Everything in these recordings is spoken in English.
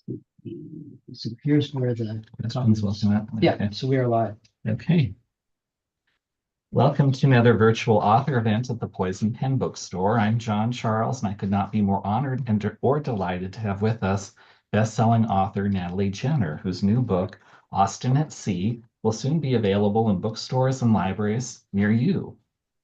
So here's where the Questions will come up. yeah. Okay. So we are live. Okay. Welcome to another virtual author event at the Poison Pen Bookstore. I'm John Charles, and I could not be more honored or delighted to have with us best-selling author Natalie Jenner, whose new book, Austen at Sea, will soon be available in bookstores and libraries near you.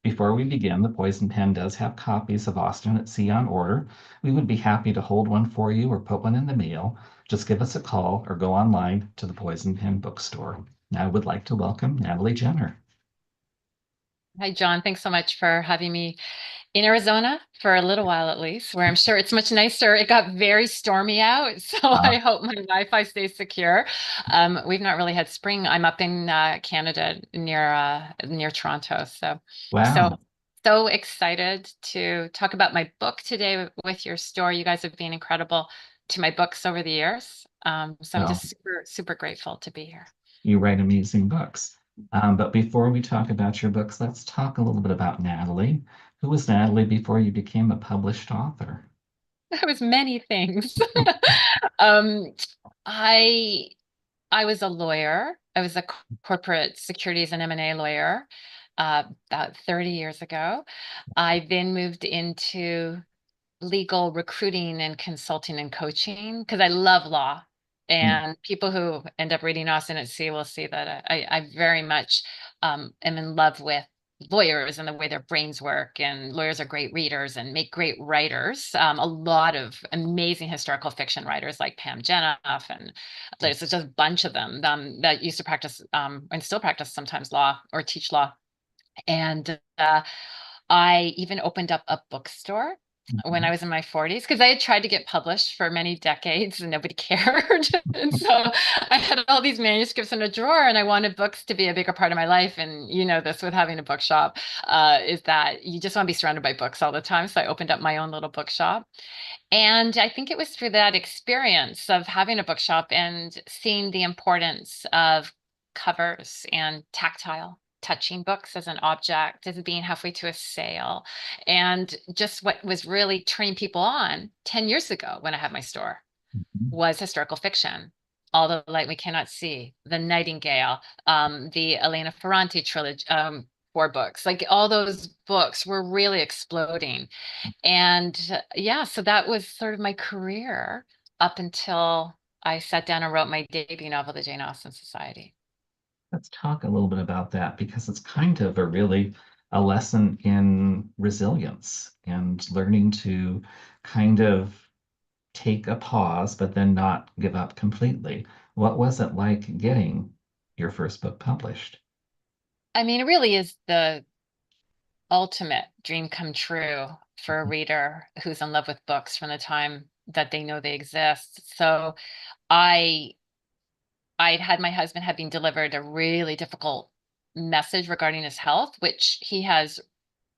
Before we begin, the Poison Pen does have copies of Austen at Sea on order. We would be happy to hold one for you or put one in the mail. Just give us a call or go online to the Poison Pen Bookstore. Now I would like to welcome Natalie Jenner. Hi, John. Thanks so much for having me in Arizona for a little while at least, where I'm sure it's much nicer. It got very stormy out, so I hope my Wi-Fi stays secure. We've not really had spring. I'm up in Canada near Toronto, so Wow. so excited to talk about my book today with your store. You guys have been incredible to my books over the years. So I'm Well, just super grateful to be here. you write amazing books. But before we talk about your books, let's talk a little bit about Natalie. Who was Natalie before you became a published author? There was many things. Um, I I was a lawyer. I was a corporate securities and M&A lawyer about 30 years ago. I then moved into legal recruiting and consulting and coaching because I love law. Mm. And people who end up reading Austen at Sea will see that I very much am in love with lawyers and the way their brains work. And lawyers are great readers and make great writers. A lot of amazing historical fiction writers like Pam Jenoff, and there's just a bunch of them that used to practice and still practice sometimes law or teach law. And I even opened up a bookstore when I Mhm. was in my 40s because I had tried to get published for many decades and nobody cared. And so I had all these manuscripts in a drawer and I wanted books to be a bigger part of my life. And you know this with having a bookshop is that you just want to be surrounded by books all the time. So I opened up my own little bookshop. And I think it was through that experience of having a bookshop and seeing the importance of covers and tactile touching books as an object, as being halfway to a sale, and just what was really turning people on 10 years ago when I had my store Mhm. was historical fiction. All the Light We Cannot See, The Nightingale, the Elena Ferrante trilogy, 4 books, like all those books were really exploding. And yeah, so that was sort of my career up until I sat down and wrote my debut novel, The Jane Austen Society. Let's talk a little bit about that because it's kind of a lesson in resilience and learning to kind of take a pause, but then not give up completely. What was it like getting your first book published? I mean, it really is the ultimate dream come true for a reader who's in love with books from the time that they know they exist. So I I'd had my husband had been delivered a really difficult message regarding his health, which he has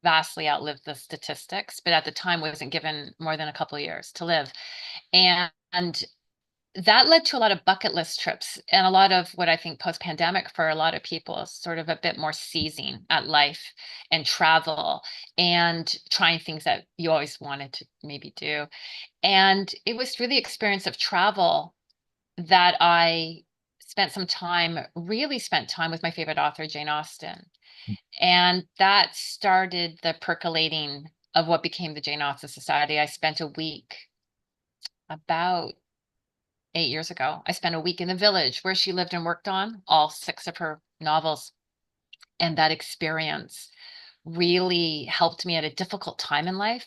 vastly outlived the statistics, but at the time wasn't given more than a couple of years to live. And that led to a lot of bucket list trips and a lot of what I think post pandemic for a lot of people is sort of a bit more seizing at life and travel and trying things that you always wanted to maybe do. And it was through the experience of travel that I really spent time with my favorite author, Jane Austen. And that started the percolating of what became the Jane Austen Society. I spent a week about 8 years ago. I spent a week in the village where she lived and worked on all 6 of her novels. And that experience really helped me at a difficult time in life.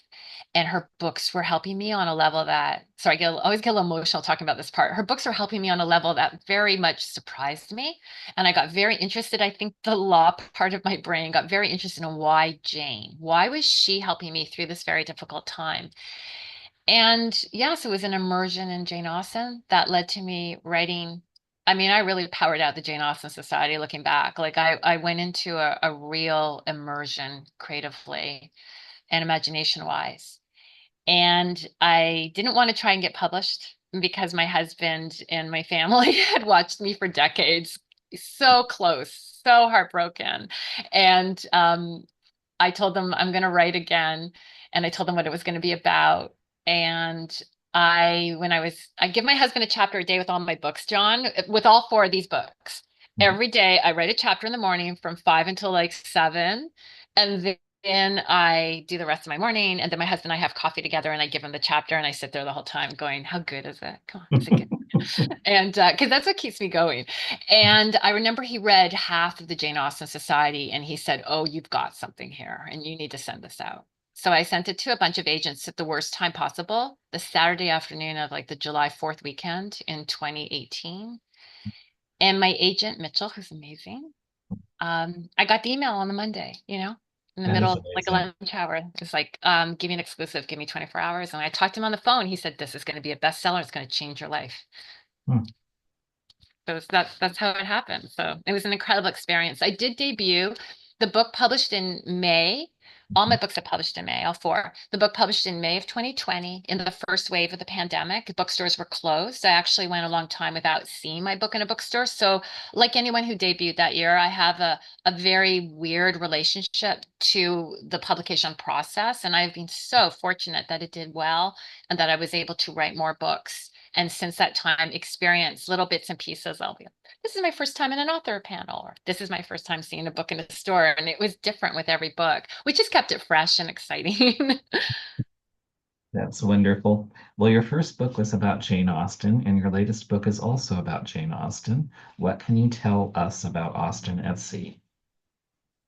And her books were helping me on a level that, so always get a little emotional talking about this part. Her books were helping me on a level that very much surprised me. And I got very interested. I think the law part of my brain got very interested in why Jane? Why was she helping me through this very difficult time? And yes, it was an immersion in Jane Austen that led to me writing. I mean, I really powered out the Jane Austen Society looking back. Like I went into a real immersion creatively and imagination wise. And I didn't want to try and get published because my husband and my family had watched me for decades, so close, so heartbroken. And I told them I'm going to write again. And I told them what it was going to be about. And I give my husband a chapter a day with all my books, John, with all four of these books. Mhm. Every day I write a chapter in the morning from 5 until like 7. And then I do the rest of my morning. And then my husband and I have coffee together and I give him the chapter and I sit there the whole time going, how good is it? Come on, is it good? And because that's what keeps me going. And I remember he read half of the Jane Austen Society and he said, oh, you've got something here and you need to send this out. So I sent it to a bunch of agents at the worst time possible, the Saturday afternoon of like the July 4th weekend in 2018. And my agent, Mitchell, who's amazing, I got the email on the Monday, in the That is middle, like a amazing. lunch hour. It's like, give me an exclusive, give me 24 hours. And I talked to him on the phone. He said, this is going to be a bestseller. It's going to change your life. Hmm. So that's how it happened. So it was an incredible experience. I did debut the book published in May. All my books are published in May, all four. The book published in May of 2020 in the first wave of the pandemic. Bookstores were closed. I actually went a long time without seeing my book in a bookstore. So, like anyone who debuted that year, I have a very weird relationship to the publication process. And I've been so fortunate that it did well and that I was able to write more books and since that time experience little bits and pieces. I'll be, this is my first time in an author panel, or this is my first time seeing a book in a store. And it was different with every book, which just kept it fresh and exciting. That's wonderful. Well, your first book was about Jane Austen, and your latest book is also about Jane Austen. What can you tell us about Austen at Sea?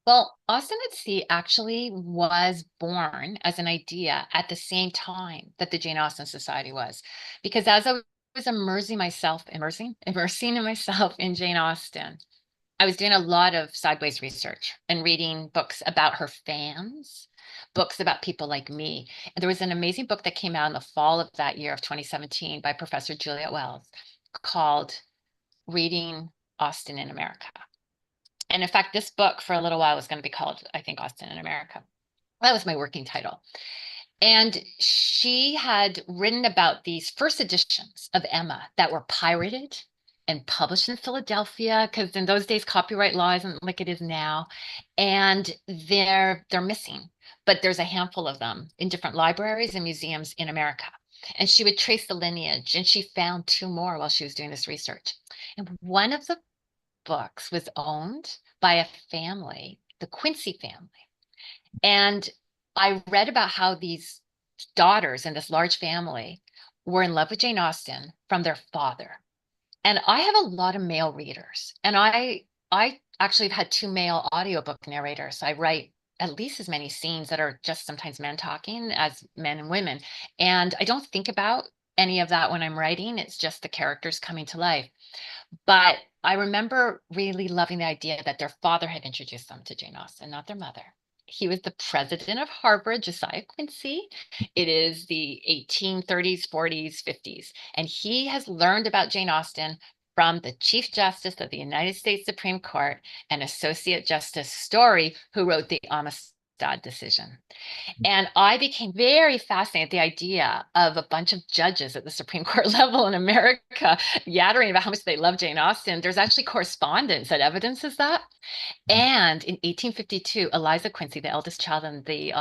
Well, Austen at Sea actually was born as an idea at the same time that the Jane Austen Society was, because as I was immersing myself in Jane Austen, I was doing a lot of sideways research and reading books about her fans, books about people like me. And there was an amazing book that came out in the fall of that year of 2017 by Professor Juliet Wells called Reading Austen in America. And in fact, this book for a little while was going to be called, I think, Austen in America. That was my working title. And she had written about these first editions of Emma that were pirated and published in Philadelphia, because in those days copyright law isn't like it is now. And they're missing, but there's a handful of them in different libraries and museums in America. And she would trace the lineage, and she found two more while she was doing this research. And one of the books was owned by a family, the Quincy family. And I read about how these daughters in this large family were in love with Jane Austen from their father. And I have a lot of male readers. And I actually have had two male audiobook narrators. I write at least as many scenes that are just sometimes men talking as men and women. And I don't think about any of that when I'm writing. It's just the characters coming to life. But I remember really loving the idea that their father had introduced them to Jane Austen, not their mother. He was the president of Harvard, Josiah Quincy. It is the 1830s, 40s, 50s. And he has learned about Jane Austen from the Chief Justice of the United States Supreme Court and Associate Justice Story, who wrote the Amistad decision. And I became very fascinated with the idea of a bunch of judges at the Supreme Court level in America yattering about how much they love Jane Austen. There's actually correspondence that evidences that. And in 1852, Eliza Quincy, the eldest child and the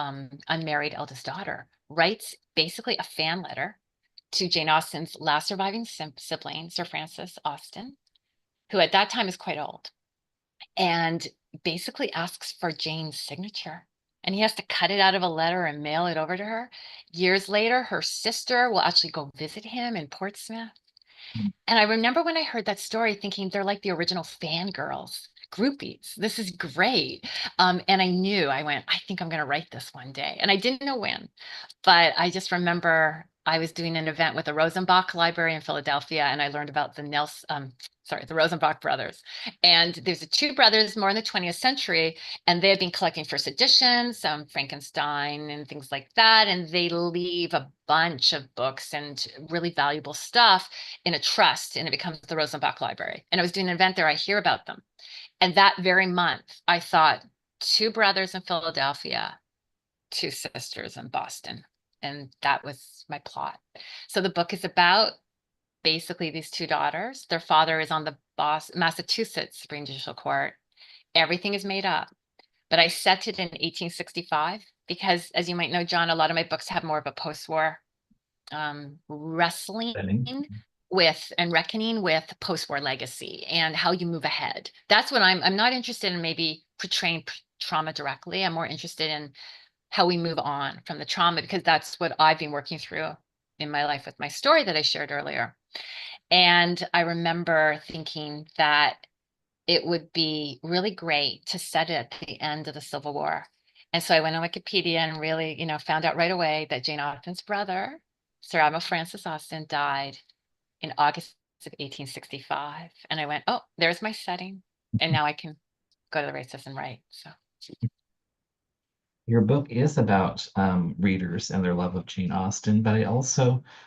unmarried eldest daughter, writes basically a fan letter to Jane Austen's last surviving sibling, Sir Francis Austen, who at that time is quite old, and basically asks for Jane's signature. And he has to cut it out of a letter and mail it over to her. Years later, her sister will actually go visit him in Portsmouth. And I remember when I heard that story thinking they're like the original fangirls, groupies. This is great. And I went, I think I'm going to write this one day. And I didn't know when, but I just remember I was doing an event with the Rosenbach Library in Philadelphia, and I learned about the Rosenbach brothers. And there's the two brothers more in the 20th century, and they had been collecting first editions, Frankenstein and things like that. And they leave a bunch of books and really valuable stuff in a trust, and it becomes the Rosenbach Library. And I was doing an event there. I hear about them. And that very month, I thought, two brothers in Philadelphia, two sisters in Boston. And that was my plot. So the book is about basically these two daughters. Their father is on the Massachusetts Supreme Judicial Court. Everything is made up. But I set it in 1865 because, as you might know, John, a lot of my books have more of a post-war wrestling Setting. with and reckoning with post-war legacy and how you move ahead. That's what I'm not interested in maybe portraying trauma directly. I'm more interested in how we move on from the trauma, because that's what I've been working through in my life with my story that I shared earlier. And I remember thinking that it would be really great to set it at the end of the Civil War. And so I went on Wikipedia and really, found out right away that Jane Austen's brother, Sir Admiral Francis Austen, died in August of 1865. And I went, oh, there's my setting. And now I can go to the races and write. So Your book is about readers and their love of Jane Austen, but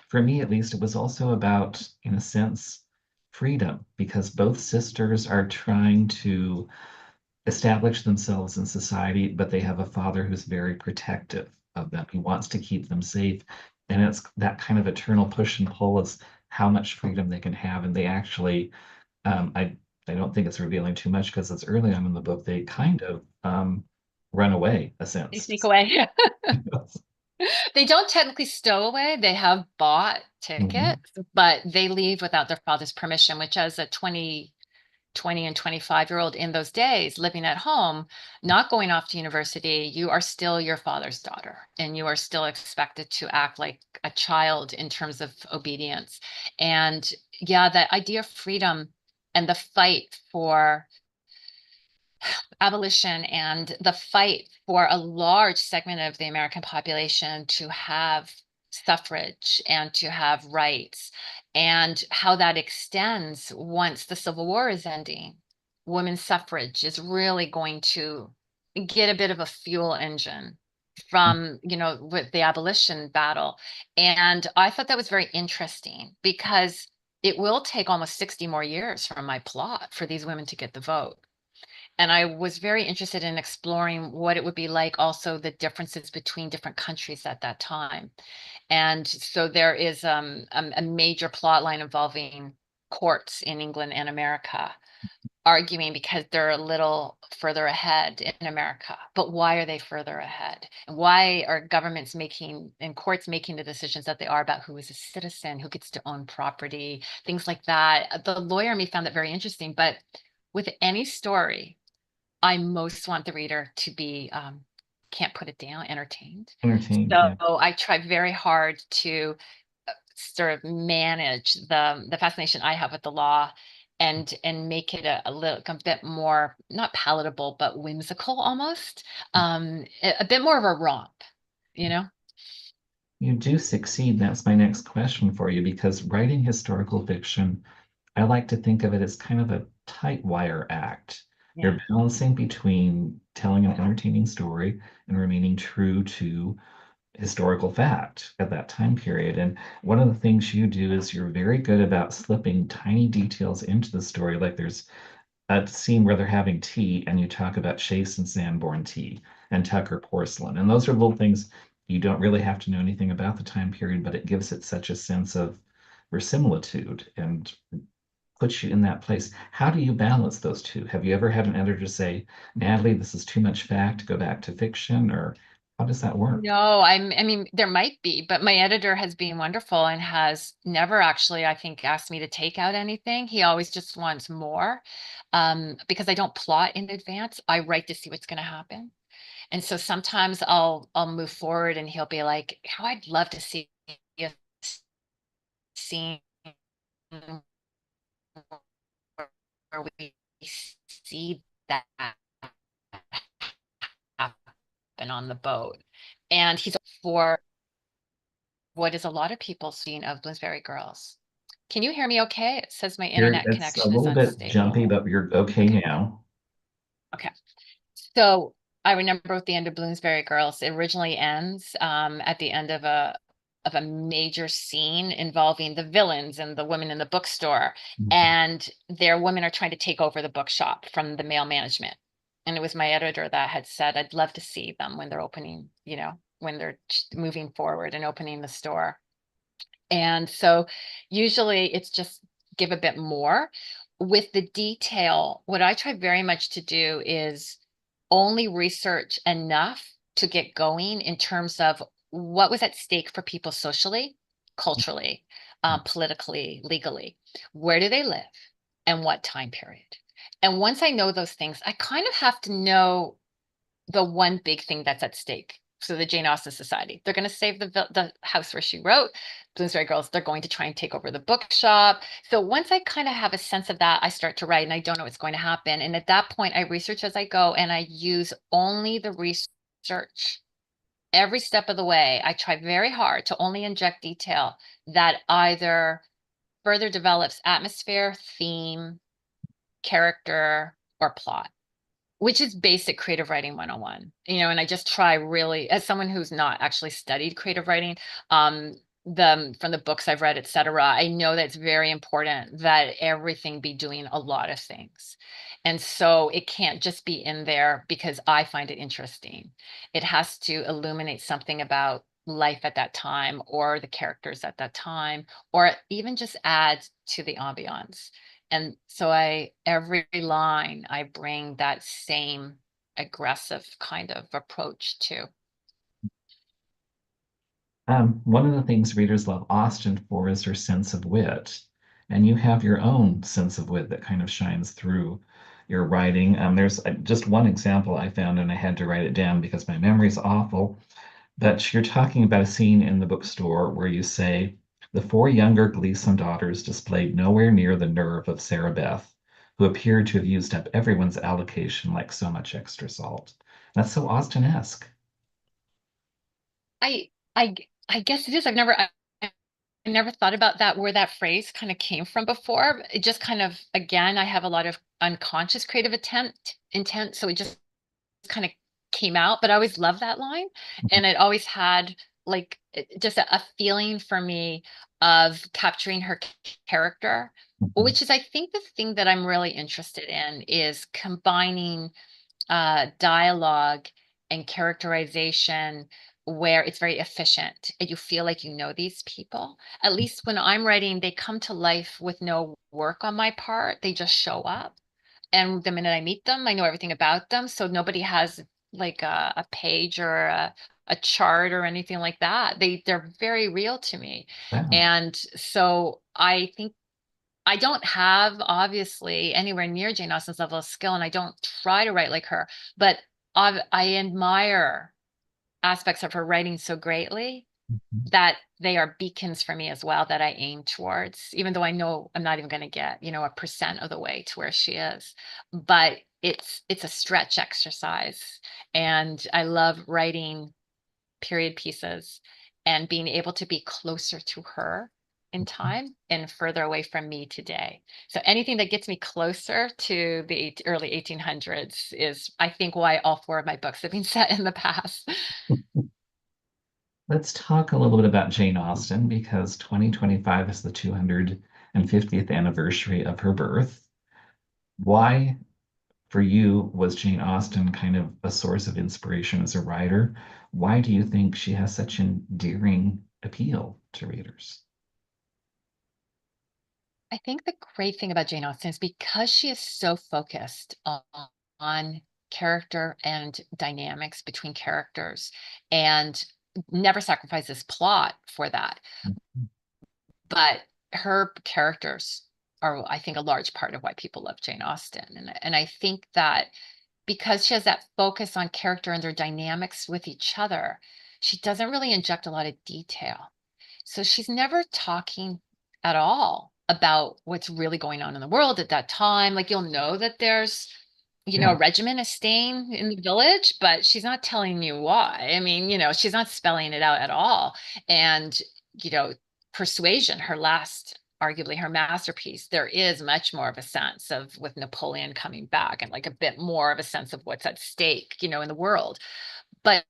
for me at least, it was also about, in a sense, freedom, because both sisters are trying to establish themselves in society, but they have a father who's very protective of them. He wants to keep them safe. And it's that kind of eternal push and pull as how much freedom they can have. And they actually, um, I, I don't think it's revealing too much because it's early on in the book, they kind of run away, a they sense. sneak away. They don't technically stow away. They have bought Mhm. tickets, but they leave without their father's permission, which as a 20 and 25-year-old in those days living at home, not going off to university, you are still your father's daughter and you are still expected to act like a child in terms of obedience. And yeah, that idea of freedom and the fight for abolition and the fight for a large segment of the American population to have suffrage and to have rights, and how that extends once the Civil War is ending. Women's suffrage is really going to get a bit of a fuel engine from, with the abolition battle. And I thought that was very interesting because it will take almost 60 more years from my plot for these women to get the vote. And I was very interested in exploring what it would be like, also the differences between different countries at that time. And so there is a major plot line involving courts in England and America arguing because they're a little further ahead in America. But why are they further ahead? And why are governments making and courts making the decisions that they are about who is a citizen, who gets to own property, things like that? The lawyer in me found that very interesting. But with any story, I most want the reader to be, can't put it down, entertained. Entertained, So yeah. I try very hard to sort of manage the fascination I have with the law and make it a bit more not palatable but whimsical almost, a bit more of a romp, you know. You do succeed. That's my next question for you, because writing historical fiction, I like to think of it as kind of a tight wire act. You're Yeah. balancing between telling an entertaining story and remaining true to historical fact at that time period. And one of the things you do is you're very good about slipping tiny details into the story. Like there's a scene where they're having tea and you talk about Chase and Sanborn tea and Tucker porcelain. And those are little things you don't really have to know anything about the time period, but it gives it such a sense of verisimilitude and puts you in that place. How do you balance those two? Have you ever had an editor say, Natalie, this is too much fact, go back to fiction, or how does that work? No, I mean, there might be, but my editor has been wonderful and has never actually, I think, asked me to take out anything. He always just wants more. Because I don't plot in advance. I write to see what's going to happen. And so sometimes I'll move forward and he'll be like, "How I'd love to see a scene where we see that happen on the boat." And he's for what is a lot of people seeing of Bloomsbury Girls. Can you hear me okay? It says my internet It's a connection is little bit jumpy, unstable. but you're okay Okay. now. Okay. So I remember at the end of Bloomsbury Girls, it originally ends at the end of a major scene involving the villains and the women in the bookstore, and their women are trying to take over the bookshop from the male management. And it was my editor that had said, I'd love to see them when they're opening, when they're moving forward and opening the store. And so usually it's just give a bit more. With the detail, what I try very much to do is only research enough to get going in terms of what was at stake for people socially culturally, politically, legally. Where do they live and what time period? And once I know those things, I kind of have to know the one big thing that's at stake. So the Jane Austen Society, they're going to save the house where she wrote. Bloomsbury Girls, they're going to try and take over the bookshop. So once I kind of have a sense of that, I start to write and I don't know what's going to happen. And at that point, I research as I go and I use only the research every step of the way. I try very hard to only inject detail that either further develops atmosphere, theme, character, or plot, which is basic creative writing 101. And I just try really, as someone who's not actually studied creative writing, from the books I've read, etc., I know that it's very important that everything be doing a lot of things. And so it can't just be in there because I find it interesting. It has to illuminate something about life at that time or the characters at that time, or even just add to the ambiance. And so every line, I bring that same aggressive kind of approach to. One of the things readers love Austen for is her sense of wit. And you have your own sense of wit that kind of shines through your writing. There's just one example I found, and I had to write it down because my memory's awful. But you're talking about a scene in the bookstore where you say, the four younger Gleason daughters displayed nowhere near the nerve of Sarah Beth, who appeared to have used up everyone's allocation like so much extra salt. That's so Austen-esque. I I I guess it is. I never thought about that, where that phrase kind of came from before. It just kind of, again, I have a lot of unconscious creative intent, so it just kind of came out. But I always loved that line, and it always had like just a feeling for me of capturing her character, Mhm. which is, I think, the thing that I'm really interested in is combining dialogue and characterization where it's very efficient and you feel like you know these people. At least when I'm writing, they come to life with no work on my part. They just show up. And the minute I meet them, I know everything about them. So nobody has like a page or a chart or anything like that. They're very real to me. Wow. And so I think I don't have obviously anywhere near Jane Austen's level of skill, and I don't try to write like her, but I admire aspects of her writing so greatly Mhm. that they are beacons for me as well that I aim towards, even though I know I'm not even going to get, 1% of the way to where she is. But it's a stretch exercise. And I love writing period pieces and being able to be closer to her in time and further away from me today. So anything that gets me closer to the early 1800s is, I think, why all four of my books have been set in the past. Let's talk a little bit about Jane Austen because 2025 is the 250th anniversary of her birth. Why, for you, was Jane Austen kind of a source of inspiration as a writer? Why do you think she has such endearing appeal to readers? I think the great thing about Jane Austen is because she is so focused on character and dynamics between characters and never sacrifices plot for that. But her characters are, I think, a large part of why people love Jane Austen. And I think that because she has that focus on character and their dynamics with each other, she doesn't really inject a lot of detail. So she's never talking at all about what's really going on in the world at that time. Like, you'll know that there's, a Yeah. regiment is staying in the village, but she's not telling you why. I mean, she's not spelling it out at all. And, you know, Persuasion, her last, arguably her masterpiece, there is much more of a sense of, with Napoleon coming back, and like a bit more of a sense of what's at stake, in the world. But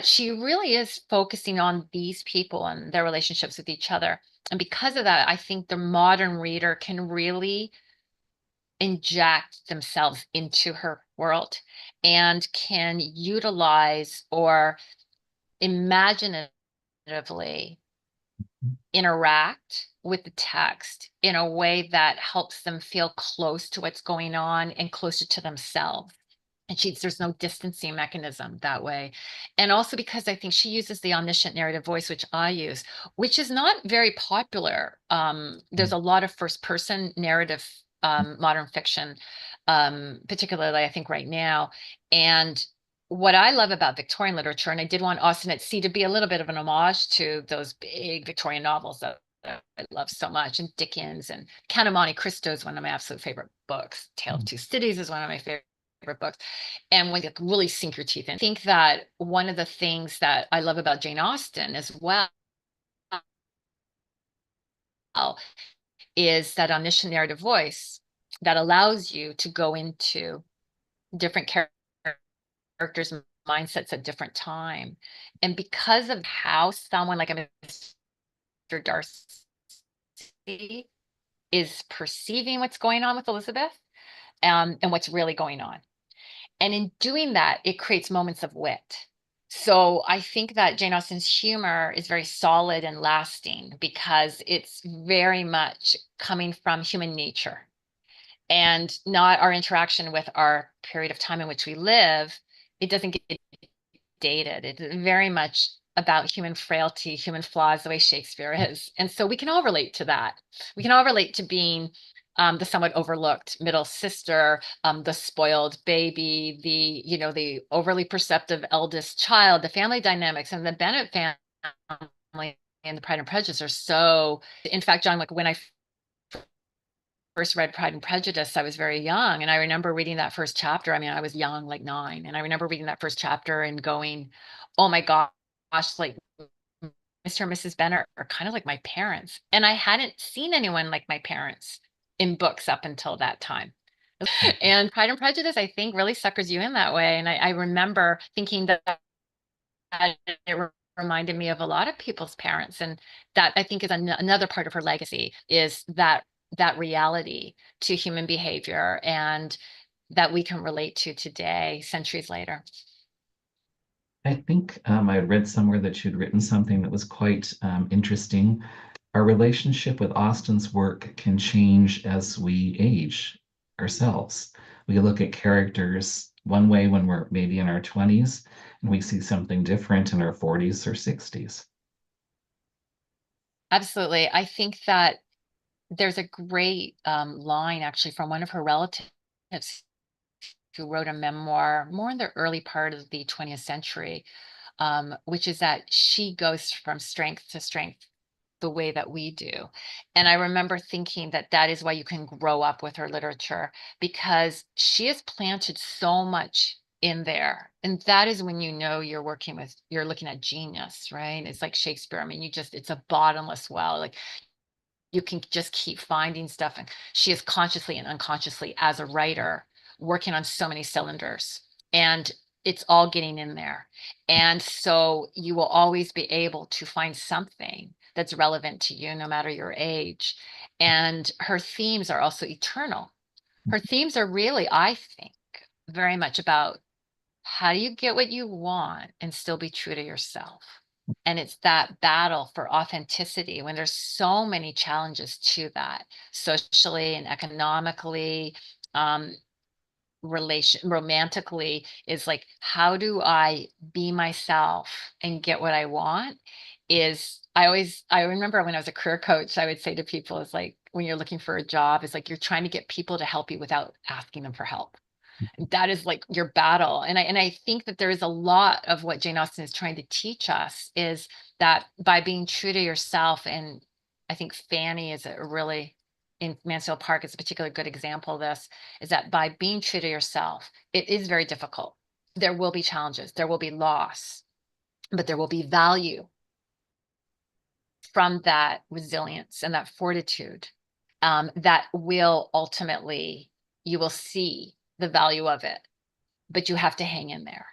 she really is focusing on these people and their relationships with each other. And because of that, I think the modern reader can really inject themselves into her world and can utilize or imaginatively interact with the text in a way that helps them feel close to what's going on and closer to themselves. And there's no distancing mechanism that way. And also because I think she uses the omniscient narrative voice, which I use, which is not very popular. There's a lot of first person narrative, modern fiction, particularly I think right now. And what I love about Victorian literature, and I did want Austen at Sea to be a little bit of an homage to those big Victorian novels that I love so much, and Dickens, and Count of Monte Cristo is one of my absolute favorite books. Tale of Two Cities is one of my favorite books. And when you really sink your teeth in, I think that one of the things that I love about Jane Austen as well is that omniscient narrative voice that allows you to go into different characters' mindsets at different time. And because of how someone like a Mr. Darcy is perceiving what's going on with Elizabeth, and what's really going on. And in doing that, it creates moments of wit. So I think that Jane Austen's humor is very solid and lasting because it's very much coming from human nature and not our interaction with our period of time in which we live. It doesn't get dated. It's very much about human frailty, human flaws, the way Shakespeare is. And so we can all relate to that. We can all relate to being the somewhat overlooked middle sister, the spoiled baby, the overly perceptive eldest child, the family dynamics, and the Bennet family and the Pride and Prejudice are so. In fact, John, like when I first read Pride and Prejudice, I was very young. And I remember reading that first chapter. I mean, I was young, like 9. And I remember reading that first chapter and going, oh my gosh, like Mr. and Mrs. Bennet are kind of like my parents. And I hadn't seen anyone like my parents in books up until that time. And Pride and Prejudice, I think, really suckers you in that way. And I remember thinking that it reminded me of a lot of people's parents. And that I think is another part of her legacy is that reality to human behavior and that we can relate to today, centuries later. I think I read somewhere that you'd written something that was quite interesting. Our relationship with Austen's work can change as we age ourselves. We look at characters one way when we're maybe in our 20s, and we see something different in our 40s or 60s. Absolutely. I think that there's a great line actually from one of her relatives who wrote a memoir more in the early part of the 20th century, which is that she goes from strength to strength the way that we do. And I remember thinking that that is why you can grow up with her literature because she has planted so much in there. And that is when you know you're looking at genius, right? It's like Shakespeare. I mean, it's a bottomless well. Like you can just keep finding stuff. And she is consciously and unconsciously, as a writer, working on so many cylinders. And it's all getting in there. And so you will always be able to find something that's relevant to you, no matter your age. And her themes are also eternal. Her themes are really, I think, very much about how do you get what you want and still be true to yourself? And it's that battle for authenticity when there's so many challenges to that, socially and economically, um, romantically, is like, how do I be myself and get what I want? I remember when I was a career coach, I would say to people, is like, when you're looking for a job, it's like you're trying to get people to help you without asking them for help. That is like your battle. And I think that there is a lot of what Jane Austen is trying to teach us is that by being true to yourself, and I think Fanny is a really, in Mansfield Park is a particularly good example of this, is that by being true to yourself, it is very difficult. There will be challenges, there will be loss, but there will be value from that resilience and that fortitude, that will ultimately, you will see the value of it, but you have to hang in there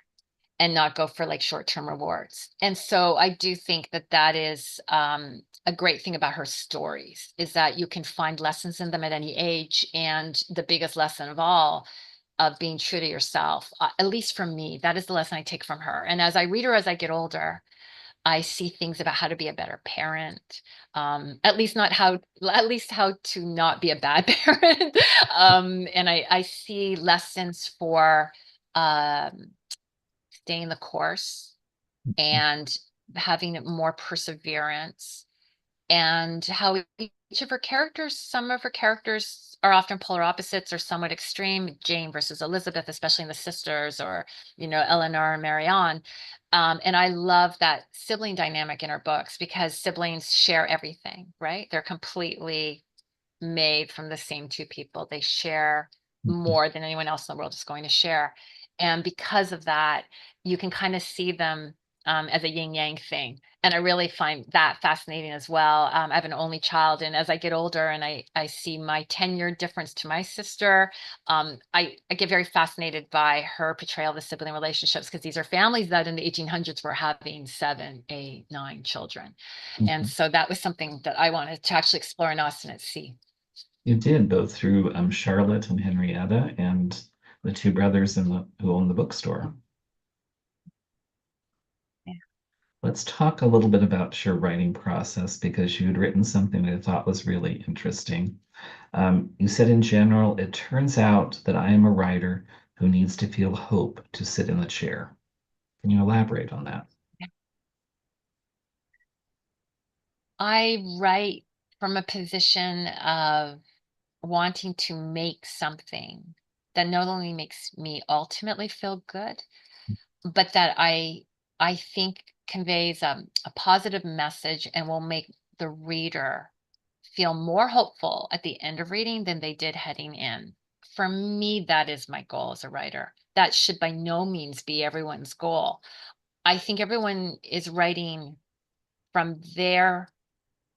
and not go for like short-term rewards. And so I do think that that is a great thing about her stories is that you can find lessons in them at any age. And the biggest lesson of all of being true to yourself, at least for me, that is the lesson I take from her. And as I read her, as I get older, I see things about how to be a better parent, at least how to not be a bad parent. And I see lessons for um, staying the course and having more perseverance, and how each of her characters, some of her characters are often polar opposites or somewhat extreme. Jane versus Elizabeth, especially in the sisters, or, Eleanor and Marianne. And I love that sibling dynamic in her books because siblings share everything, right? They're completely made from the same two people. They share more than anyone else in the world is going to share. And because of that, you can kind of see them as a yin yang thing. And I really find that fascinating as well. I have an only child, and as I get older and I see my 10-year difference to my sister, I get very fascinated by her portrayal of the sibling relationships, because these are families that in the 1800s were having 7, 8, 9 children. And Mhm. so that was something that I wanted to actually explore in Austen at Sea. You did both through Charlotte and Henrietta and the two brothers who own the bookstore. Yeah. Let's talk a little bit about your writing process because you had written something that I thought was really interesting. You said in general, it turns out that I am a writer who needs to feel hope to sit in the chair. Can you elaborate on that? I write from a position of wanting to make something that not only makes me ultimately feel good, but that I think conveys a positive message and will make the reader feel more hopeful at the end of reading than they did heading in. For me, that is my goal as a writer. That should by no means be everyone's goal. I think everyone is writing from their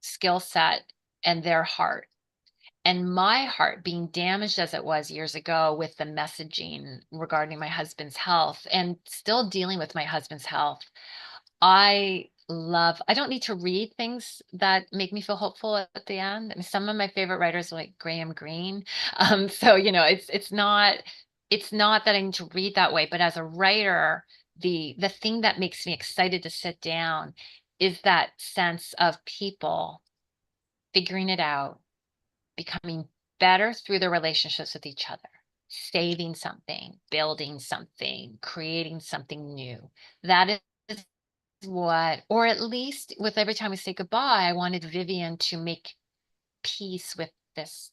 skill set and their heart. And my heart, being damaged as it was years ago with the messaging regarding my husband's health and still dealing with my husband's health, I don't need to read things that make me feel hopeful at the end. I mean, some of my favorite writers are like Graham Greene. So it's not that I need to read that way, but as a writer, the thing that makes me excited to sit down is that sense of people figuring it out, becoming better through their relationships with each other, saving something, building something, creating something new. That is what, or at least with every time we say goodbye, I wanted Vivian to make peace with this.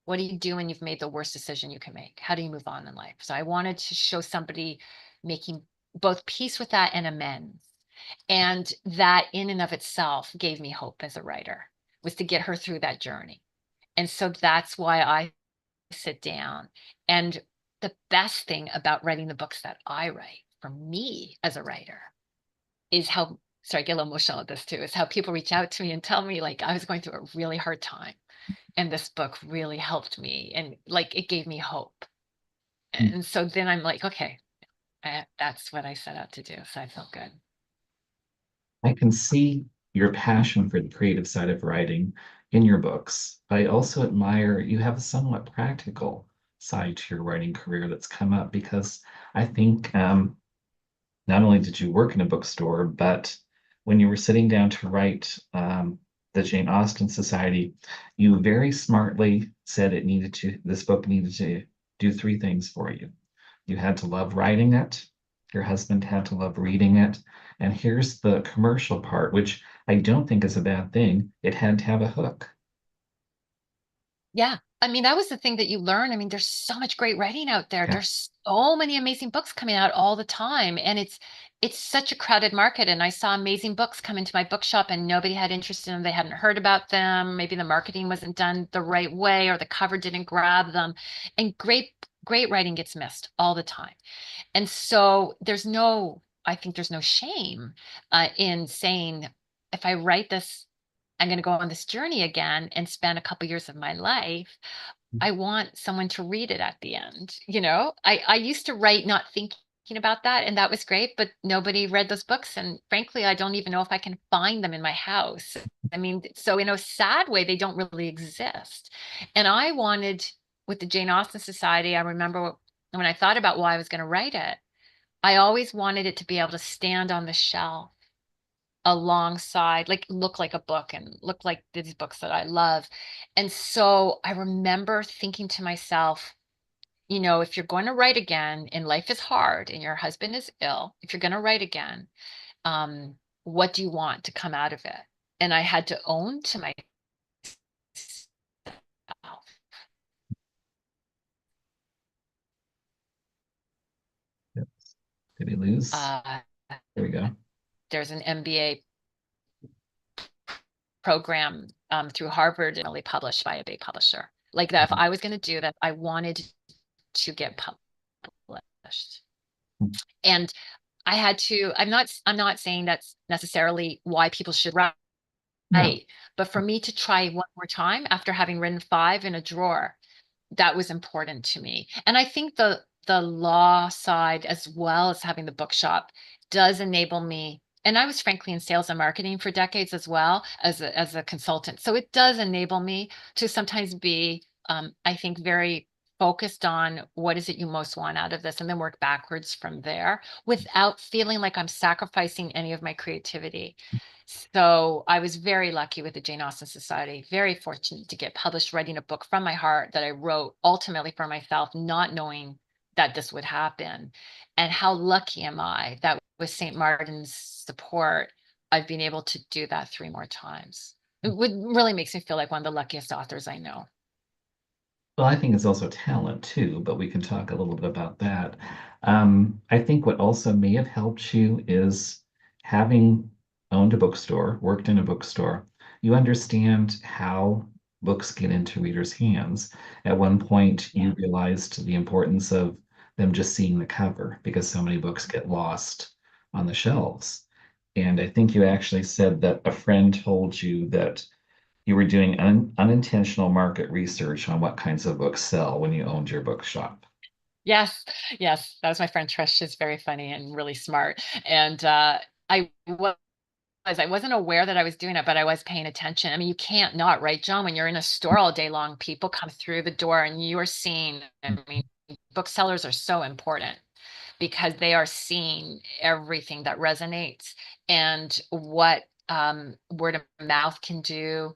What do you do when you've made the worst decision you can make? How do you move on in life? So I wanted to show somebody making both peace with that and amends. And that in and of itself gave me hope as a writer, was to get her through that journey. And so that's why I sit down. And the best thing about writing the books that I write for me as a writer is how, sorry, I get a little emotional at this too, is how people reach out to me and tell me like I was going through a really hard time. And this book really helped me and like it gave me hope. And so then I'm like, okay, that's what I set out to do. So I felt good. I can see your passion for the creative side of writing in your books, but I also admire you have a somewhat practical side to your writing career that's come up because I think not only did you work in a bookstore, but when you were sitting down to write the Jane Austen Society, you very smartly said this book needed to do three things for you. You had to love writing it, your husband had to love reading it, and here's the commercial part, which I don't think is a bad thing. It had to have a hook. Yeah. I mean, that was the thing that you learn. I mean, there's so much great writing out there. Yeah. There's so many amazing books coming out all the time. And it's such a crowded market. And I saw amazing books come into my bookshop and nobody had interest in them. They hadn't heard about them. Maybe the marketing wasn't done the right way or the cover didn't grab them. And great writing gets missed all the time. And so I think there's no shame in saying, if I write this, I'm going to go on this journey again and spend a couple years of my life. I want someone to read it at the end. I used to write not thinking about that, and that was great, but nobody read those books. And frankly, I don't even know if I can find them in my house. I mean, so in a sad way, they don't really exist. And I wanted, with the Jane Austen Society, I remember when I thought about why I was going to write it, I always wanted it to be able to stand on the shelf alongside, like look like a book and look like these books that I love. And so I remember thinking to myself, if you're going to write again and life is hard and your husband is ill, if you're going to write again, um, what do you want to come out of it? And I had to own to myself, Yep. Did we lose? uh, There we go. there's an MBA program through Harvard and only published by a big publisher. Like that, if I was going to do that, I wanted to get published. And I had to, I'm not saying that's necessarily why people should write, No. but for me to try one more time after having written five in a drawer, that was important to me. And I think the law side, as well as having the bookshop, does enable me. And I was frankly in sales and marketing for decades as well as a consultant. So it does enable me to sometimes be, I think, very focused on what is it you most want out of this, and then work backwards from there without feeling like I'm sacrificing any of my creativity. So I was very lucky with the Jane Austen Society, very fortunate to get published writing a book from my heart that I wrote ultimately for myself, not knowing that this would happen. And how lucky am I that with St. Martin's support, I've been able to do that three more times. Really makes me feel like one of the luckiest authors I know. Well, I think it's also talent too, but we can talk a little bit about that. I think what also may have helped you is having owned a bookstore, worked in a bookstore. You understand how books get into readers' hands. At one point, you Yeah. realized the importance of them just seeing the cover because so many books get lost on the shelves. And I think you actually said that a friend told you that you were doing unintentional market research on what kinds of books sell when you owned your bookshop. Yes, yes, that was my friend Trish. She's very funny and really smart. And I was I wasn't aware that I was doing it, but I was paying attention. I mean, you can't not, right, John? When you're in a store all day long, people come through the door and you are seeing, I mean, booksellers are so important because they are seeing everything that resonates and what word of mouth can do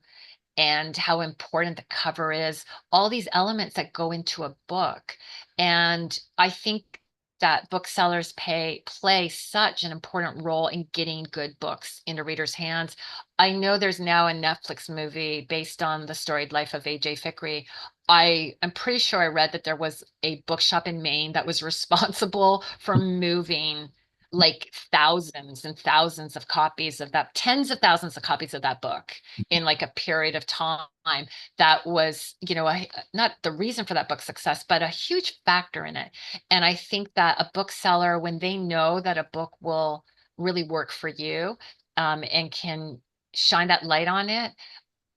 and how important the cover is, all these elements that go into a book. And I think that booksellers play such an important role in getting good books into readers' hands. I know there's now a Netflix movie based on the storied life of A.J. Fikry. I am pretty sure I read that there was a bookshop in Maine that was responsible for moving like thousands and thousands of copies of that, tens of thousands of copies of that book in like a period of time. That was, not the reason for that book's success, but a huge factor in it. And I think that a bookseller, when they know that a book will really work for you, and can shine that light on it,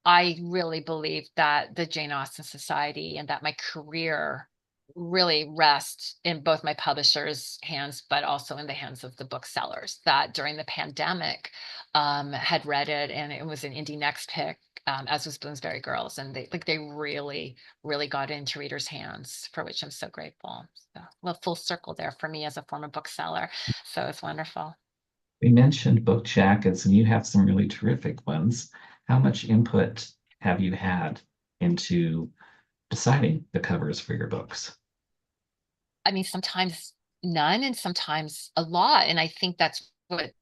I really believe that the Jane Austen Society and that my career really rests in both my publisher's hands, but also in the hands of the booksellers that during the pandemic had read it, and it was an indie next pick, as was Bloomsbury Girls, and they really, really got into readers' hands, for which I'm so grateful. So, well, full circle there for me as a former bookseller. So it's wonderful. We mentioned book jackets, and you have some really terrific ones. How much input have you had into deciding the covers for your books? I mean, sometimes none and sometimes a lot. And I think that's what's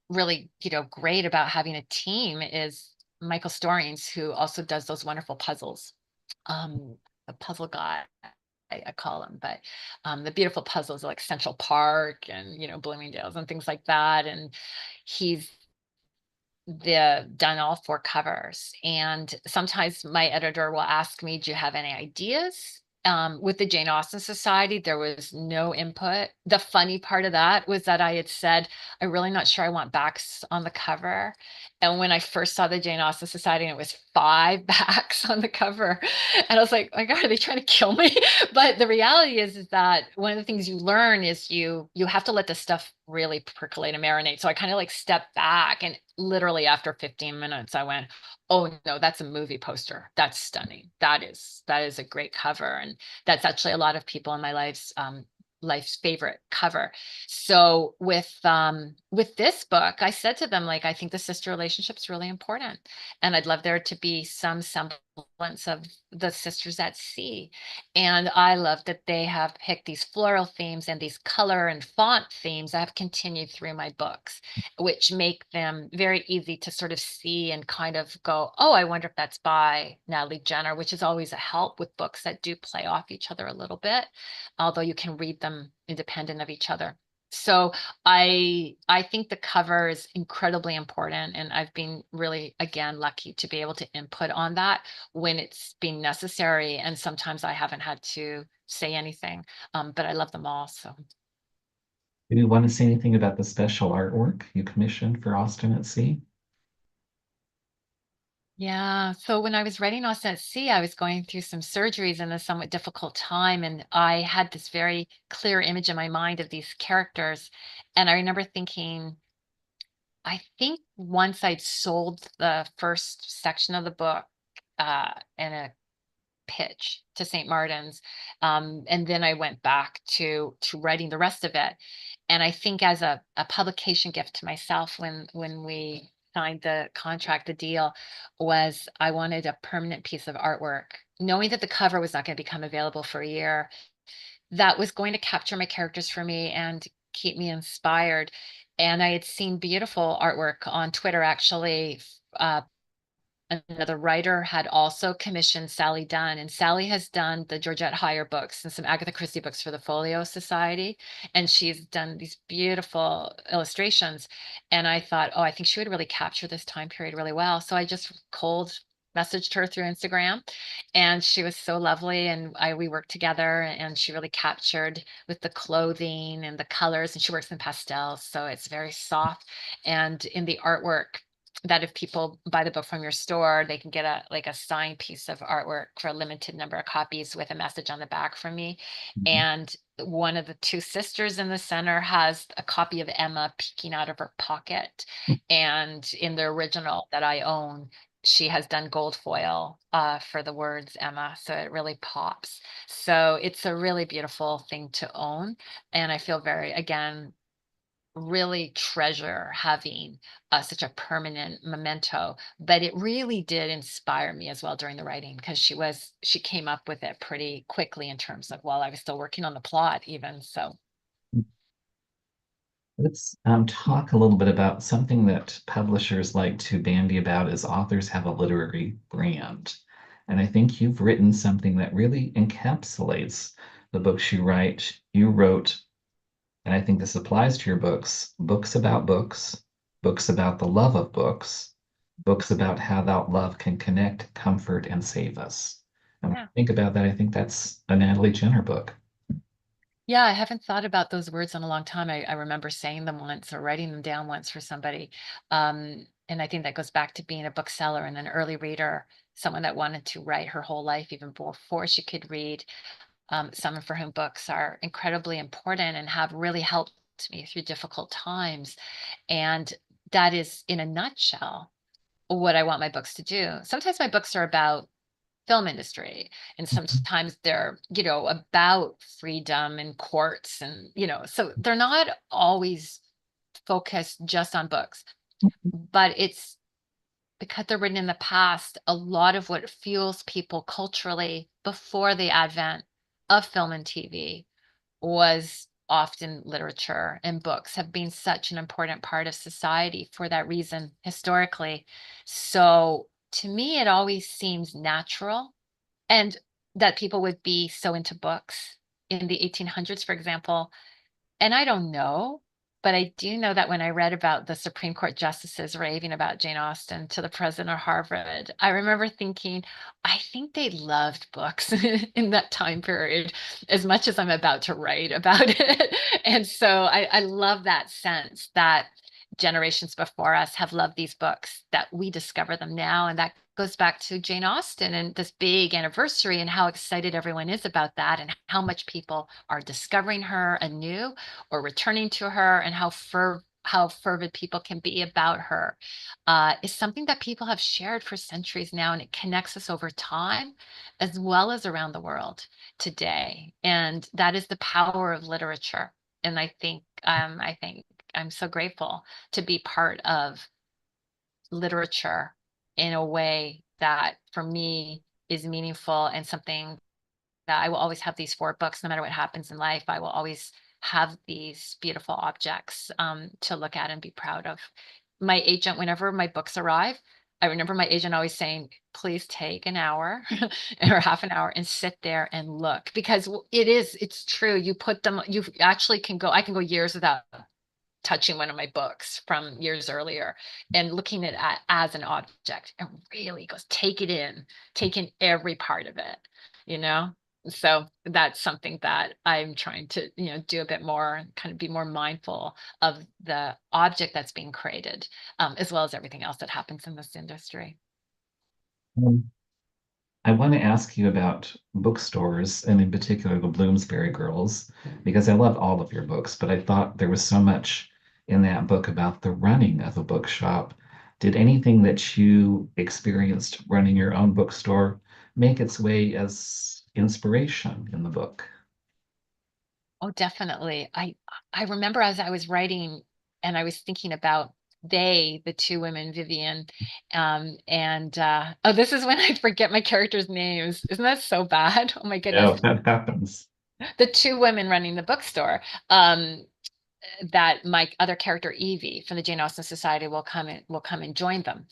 really, great about having a team is Michael Storings, who also does those wonderful puzzles. The puzzle guy, I call him, but the beautiful puzzles like Central Park and, Bloomingdale's and things like that. And he's done all four covers. And sometimes my editor will ask me, do you have any ideas? With the Jane Austen Society, there was no input. The funny part of that was that I had said, I'm really not sure I want backs on the cover. And when I first saw the Jane Austen Society, and it was five backs on the cover, and I was like, oh my God, are they trying to kill me? But the reality is that one of the things you learn is you have to let the stuff really percolate and marinate. So I kind of like stepped back, and literally after 15 minutes, I went, oh no, that's a movie poster. That's stunning. That is a great cover. And that's actually a lot of people in my life's favorite cover. So with this book, I said to them, like, I think the sister relationship is really important. And I'd love there to be some semblance of the Sisters at Sea. And I love that they have picked these floral themes and these color and font themes that have continued through my books, which make them very easy to sort of see and kind of go, oh, I wonder if that's by Natalie Jenner, which is always a help with books that do play off each other a little bit, although you can read them independent of each other. So I think the cover is incredibly important, and I've been really, again, lucky to be able to input on that when it's been necessary, and sometimes I haven't had to say anything, but I love them all. So Do you want to say anything about the special artwork you commissioned for Austen at Sea? yeah, so when I was writing Austen at Sea, I was going through some surgeries in a somewhat difficult time, and I had this very clear image in my mind of these characters, and I remember thinking, I think once I'd sold the first section of the book in a pitch to St. Martin's. And then I went back to writing the rest of it. And I think as a publication gift to myself when we signed the contract, the deal was I wanted a permanent piece of artwork, knowing that the cover was not going to become available for a year, that was going to capture my characters for me and keep me inspired. And I had seen beautiful artwork on Twitter actually. Another writer had also commissioned Sally Dunn, and Sally has done the Georgette Heyer books and some Agatha Christie books for the Folio Society, and she's done these beautiful illustrations. And I thought, oh, I think she would really capture this time period really well. So I just cold messaged her through Instagram, and she was so lovely, and we worked together, and she really captured with the clothing and the colors, and she works in pastels, so it's very soft. And in the artwork, that if people buy the book from your store, they can get a signed piece of artwork for a limited number of copies with a message on the back from me. Mhm. And one of the two sisters in the center has a copy of Emma peeking out of her pocket. And in the original that I own, she has done gold foil for the words Emma. So it really pops. So it's a really beautiful thing to own. And I feel very, again, really treasure having such a permanent memento, but it really did inspire me as well during the writing because she came up with it pretty quickly in terms of while I was still working on the plot even. So Let's talk a little bit about something that publishers like to bandy about is authors have a literary brand. And I think you've written something that really encapsulates the books you write. You wrote, and I think this applies to your books, books about the love of books, books about how that love can connect, comfort, and save us. And when yeah. I think about that, I think that's a Natalie Jenner book. Yeah, I haven't thought about those words in a long time. I remember saying them once or writing them down once for somebody. And I think that goes back to being a bookseller and an early reader, someone that wanted to write her whole life even before she could read. Someone for whom books are incredibly important and have really helped me through difficult times. And that is, in a nutshell, what I want my books to do. Sometimes my books are about film industry, and sometimes they're, about freedom and courts, and, so they're not always focused just on books, but it's because they're written in the past, a lot of what fuels people culturally before the advent of film and TV was often literature, and books have been such an important part of society for that reason historically. So to me, it always seems natural and that people would be so into books in the 1800s, for example, and I don't know, but I do know that when I read about the Supreme Court justices raving about Jane Austen to the president of Harvard, I remember thinking, I think they loved books in that time period as much as I'm about to write about it. And so I love that sense that generations before us have loved these books, that we discover them now. And that goes back to Jane Austen and this big anniversary and how excited everyone is about that and how much people are discovering her anew or returning to her, and how fervid people can be about her is something that people have shared for centuries now, and it connects us over time as well as around the world today. And that is the power of literature. And I think I'm so grateful to be part of literature in a way that for me is meaningful and something that I will always have these 4 books, no matter what happens in life. I will always have these beautiful objects to look at and be proud of. My agent, whenever my books arrive, I remember my agent always saying, please take an hour or half an hour and sit there and look, because it's true. You put them, you actually can go, I can go years without touching one of my books from years earlier and looking at it as an object and really goes, take it in, take in every part of it, you know? So that's something that I'm trying to, do a bit more, kind of be more mindful of the object that's being created, as well as everything else that happens in this industry. Um, I want to ask you about bookstores and in particular the Bloomsbury Girls, because I love all of your books, but I thought there was so much in that book about the running of a bookshop. Did anything that you experienced running your own bookstore make its way as inspiration in the book? Oh, definitely. I remember as I was writing and I was thinking about the 2 women, Vivian, and oh, this is when I forget my characters' names. Isn't that so bad? Oh my goodness. Oh, that happens. The 2 women running the bookstore. That my other character, Evie, from the Jane Austen Society, will come and join them.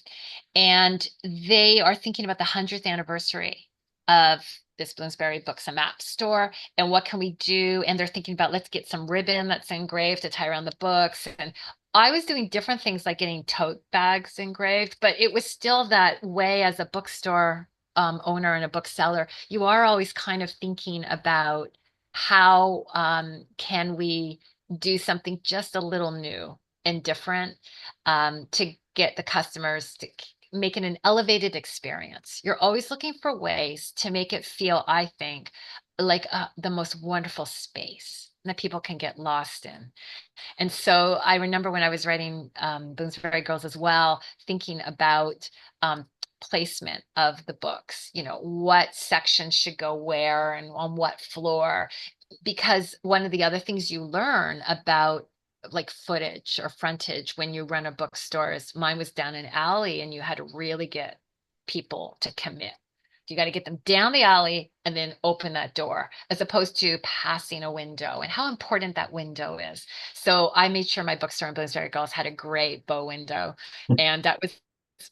And they are thinking about the 100th anniversary of this Bloomsbury Books and Maps store, and what can we do? And they're thinking about, let's get some ribbon that's engraved to tie around the books. And I was doing different things like getting tote bags engraved, but it was still that way. As a bookstore owner and a bookseller, you are always kind of thinking about how can we do something just a little new and different, to get the customers to make it an elevated experience. You're always looking for ways to make it feel, I think, like the most wonderful space that people can get lost in. And so I remember when I was writing Bloomsbury Girls as well, thinking about placement of the books, what section should go where and on what floor. Because one of the other things you learn about like footage or frontage when you run a bookstore is, mine was down an alley and you had to really get people to commit. You got to get them down the alley and then open that door, as opposed to passing a window, and how important that window is. So I made sure my bookstore in Bloomsbury Girls had a great bow window, and that was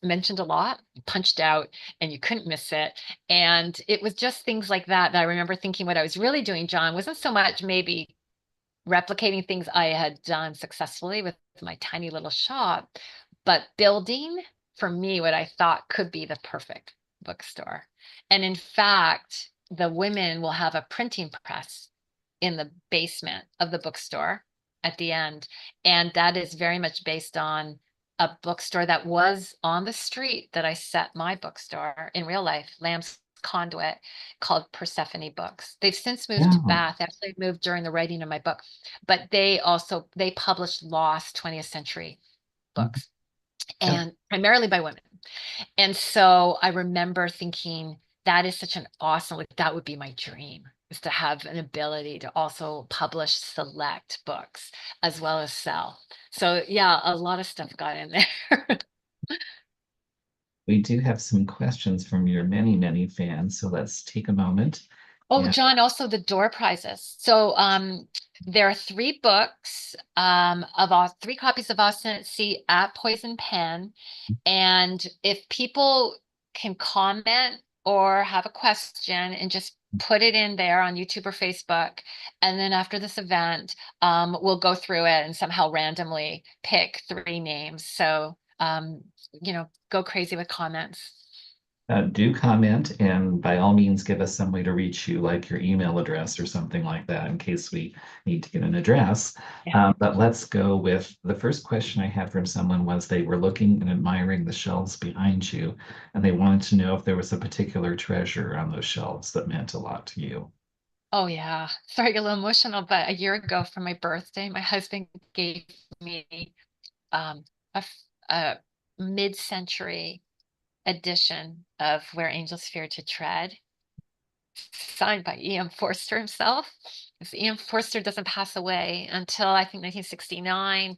mentioned a lot, punched out, and you couldn't miss it. And it was just things like that that I remember thinking what I was really doing, John, wasn't so much maybe replicating things I had done successfully with my tiny little shop, but building for me what I thought could be the perfect bookstore. And in fact, the women will have a printing press in the basement of the bookstore at the end. And that is very much based on a bookstore that was on the street that I set my bookstore in real life, Lamb's Conduit, called Persephone Books. They've since moved to Yeah. Bath. Actually moved during the writing of my book, but they published lost 20th century books, Yeah. and primarily by women. And so I remember thinking, that is such an awesome, like that would be my dream, is to have an ability to also publish select books as well as sell. So yeah, a lot of stuff got in there. We do have some questions from your many, many fans, so let's take a moment. Oh, And John, also the door prizes. So there are 3 books of all 3 copies of Austen at Sea at Poison Pen. And if people can comment or have a question and just put it in there on YouTube or Facebook, and then after this event, we'll go through it and somehow randomly pick 3 names. So go crazy with comments. do comment, and by all means, give us some way to reach you, like your email address or something like that, in case we need to get an address. Yeah. But let's go with the first question I had from someone was they were looking and admiring the shelves behind you, and they wanted to know if there was a particular treasure on those shelves that meant a lot to you. Oh yeah. Sorry, I get a little emotional, but a year ago for my birthday, my husband gave me um, a mid-century edition of Where Angels Fear to Tread, signed by E.M. Forster himself. 'Cause E.M. Forster doesn't pass away until I think 1969.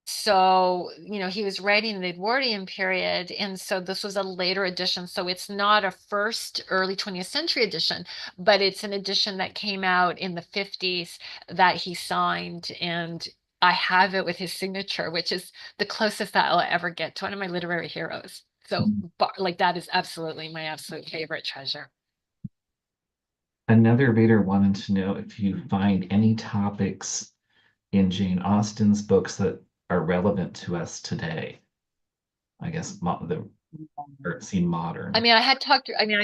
So, he was writing the Edwardian period, and so this was a later edition. So it's not a first early 20th century edition, but it's an edition that came out in the 50s that he signed, and I have it with his signature, which is the closest that I'll ever get to one of my literary heroes. So, like, that is absolutely my absolute favorite treasure. Another reader wanted to know if you find any topics in Jane Austen's books that are relevant to us today. I guess the or seem modern. I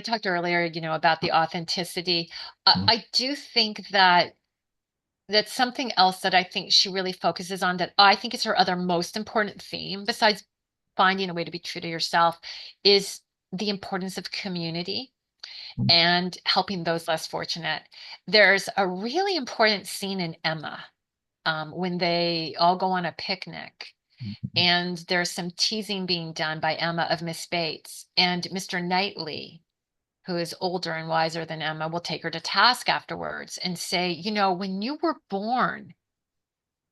talked earlier, about the authenticity. Mm, I do think that that's something else that I think she really focuses on, that I think is her other most important theme, besides finding a way to be true to yourself, is the importance of community mm, and helping those less fortunate. There's a really important scene in Emma, when they all go on a picnic. mm, And there's some teasing being done by Emma of Miss Bates. And Mr. Knightley, who is older and wiser than Emma, will take her to task afterwards and say, when you were born,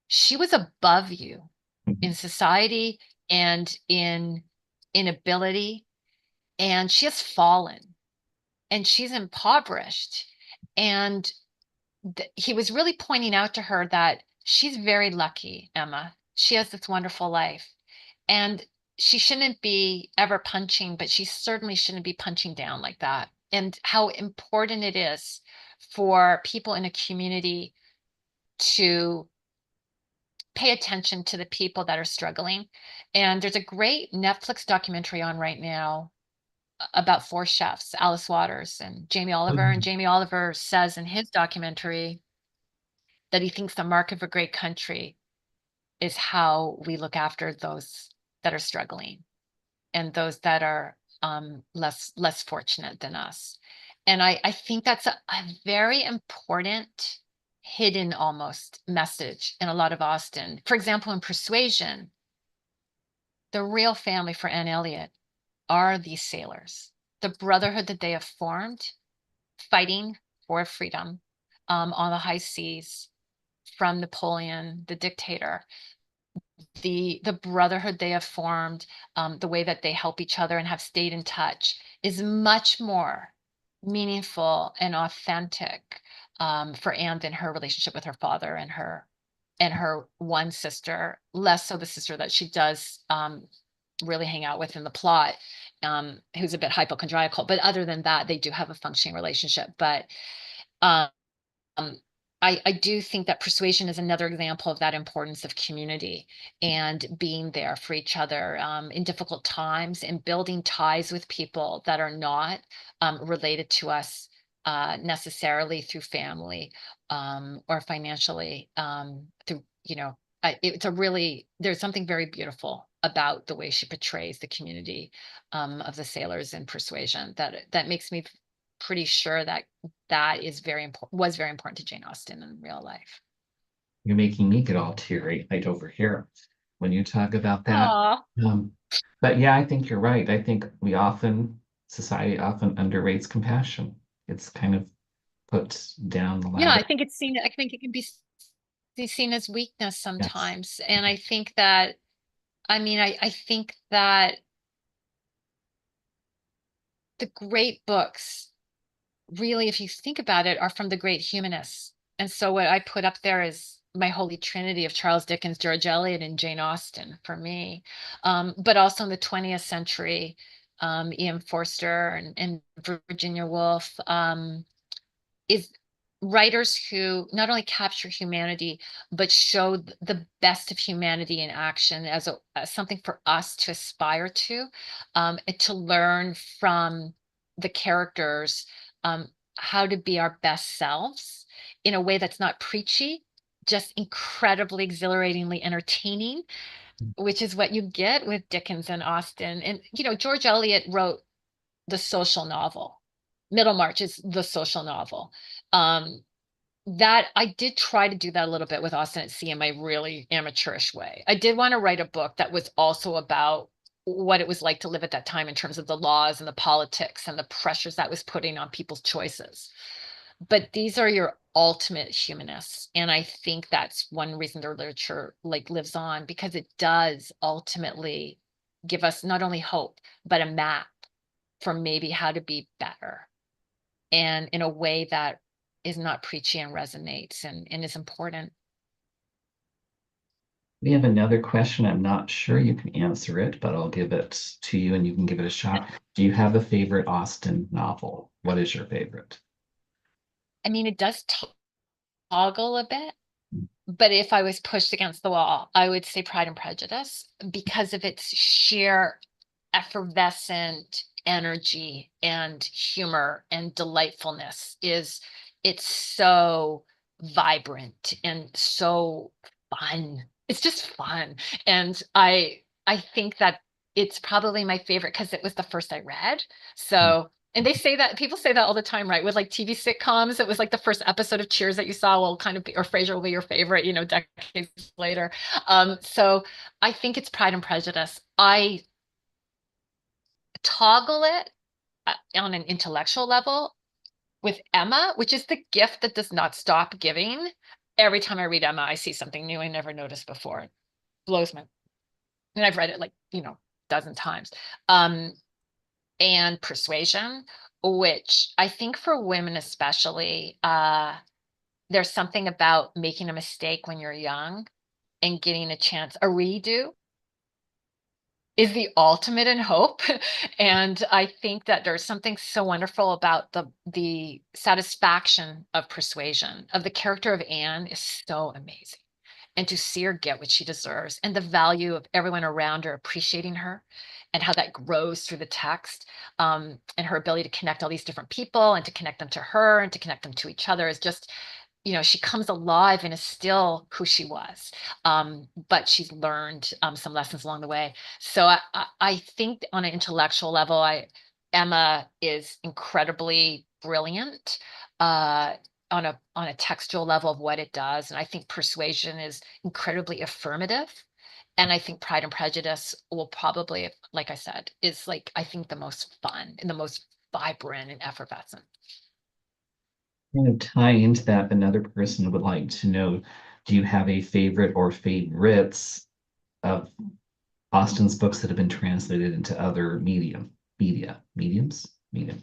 she was above you mm, in society and in ability, and she has fallen and she's impoverished. And he was really pointing out to her that she's very lucky, Emma. She has this wonderful life. And she shouldn't be ever punching, but she certainly shouldn't be punching down like that. And how important it is for people in a community to pay attention to the people that are struggling. And there's a great Netflix documentary on right now about four chefs, Alice Waters and Jamie Oliver. And mm. Jamie Oliver says in his documentary that he thinks the mark of a great country is how we look after those that are struggling and those that are less fortunate than us. And I think that's a very important hidden almost message in a lot of Austen. For example, in Persuasion, the real family for Anne Elliot are these sailors, the brotherhood that they have formed, fighting for freedom on the high seas from Napoleon, the dictator. The brotherhood they have formed, the way that they help each other and have stayed in touch, is much more meaningful and authentic, for Anne than her relationship with her father and her one sister, less so the sister that she does really hang out with in the plot, who's a bit hypochondriacal. But other than that, they do have a functioning relationship. But um, um, I do think that Persuasion is another example of that importance of community and being there for each other in difficult times, and building ties with people that are not related to us necessarily through family, or financially, through, it's a really, there's something very beautiful about the way she portrays the community of the sailors in Persuasion, that makes me pretty sure that that is very important, was very important to Jane Austen in real life. You're making me get all teary-eyed over here when you talk about that. Oh, Um, but yeah, I think you're right. I think society often underrates compassion. It's kind of put down the yeah, ladder. I think it can be seen as weakness Yes. sometimes. And I think that, I think that the great books, really, if you think about it, are from the great humanists. And so what I put up there is my holy trinity of Charles Dickens, George Eliot, and Jane Austen for me. But also in the 20th century, Ian Forster and Virginia Woolf, is writers who not only capture humanity, but show the best of humanity in action as something for us to aspire to, and to learn from the characters, um, how to be our best selves in a way that's not preachy, just incredibly exhilaratingly entertaining, which is what you get with Dickens and Austen. And, George Eliot wrote the social novel. Middlemarch is the social novel. Um, that I did try to do that a little bit with Austen at Sea in my really amateurish way. I did want to write a book that was also about what it was like to live at that time in terms of the laws and the politics and the pressures that was putting on people's choices. but these are your ultimate humanists. And I think that's one reason their literature like lives on, because it does ultimately give us not only hope, but a map for maybe how to be better, and in a way that is not preachy and resonates and is important. We have another question. I'm not sure you can answer it, but I'll give it to you and you can give it a shot. Do you have a favorite Austen novel? What is your favorite? I mean, it does toggle a bit, but if I was pushed against the wall, I would say Pride and Prejudice because of its sheer effervescent energy and humor and delightfulness. Is It's so vibrant and so fun. It's just fun. And I think that it's probably my favorite because it was the first I read. So, and they say that people say that all the time, right? With like TV sitcoms, it was like the first episode of Cheers that you saw will kind of be, or Frasier will be your favorite, decades later. So I think it's Pride and Prejudice. I toggle it on an intellectual level with Emma, which is the gift that does not stop giving. Every time I read Emma, I see something new I never noticed before. It blows my, and I've read it like, dozen times. Um, and Persuasion, which I think for women especially, there's something about making a mistake when you're young and getting a chance, a redo is the ultimate in hope. And I think that there's something so wonderful about the satisfaction of Persuasion, of the character of Anne is so amazing. And to see her get what she deserves and the value of everyone around her appreciating her and how that grows through the text, and her ability to connect all these different people and to connect them to her and to connect them to each other is just, she comes alive and is still who she was. But she's learned some lessons along the way. So I think on an intellectual level, Emma is incredibly brilliant on a textual level of what it does. And I think Persuasion is incredibly affirmative. And I think Pride and Prejudice will probably, like I said, is like, I think the most fun and the most vibrant and effervescent. Kind of tie into that, another person would like to know, do you have a favorite or favorites of Austen's books that have been translated into other mediums?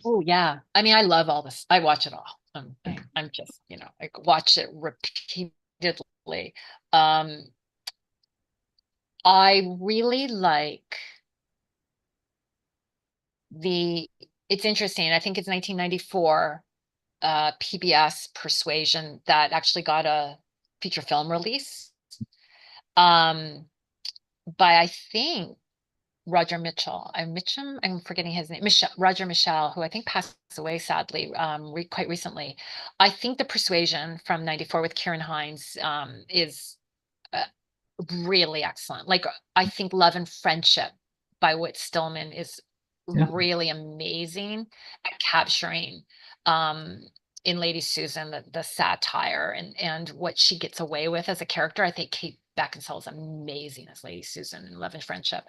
Oh yeah. I mean, I love all this. I watch it all. I'm just, I watch it repeatedly. Um, I really like it's interesting. I think it's 1994 PBS Persuasion that actually got a feature film release. Um, by I think Roger Mitchell. I'm forgetting his name. Roger Michelle, who I think passed away sadly quite recently. I think the Persuasion from '94 with Kieran Hines is uh, really excellent. Like I think Love and Friendship by Whit Stillman is Yeah. really amazing at capturing um in Lady Susan the satire and what she gets away with as a character. I think Kate Beckinsale is amazing as Lady Susan in Love and Friendship.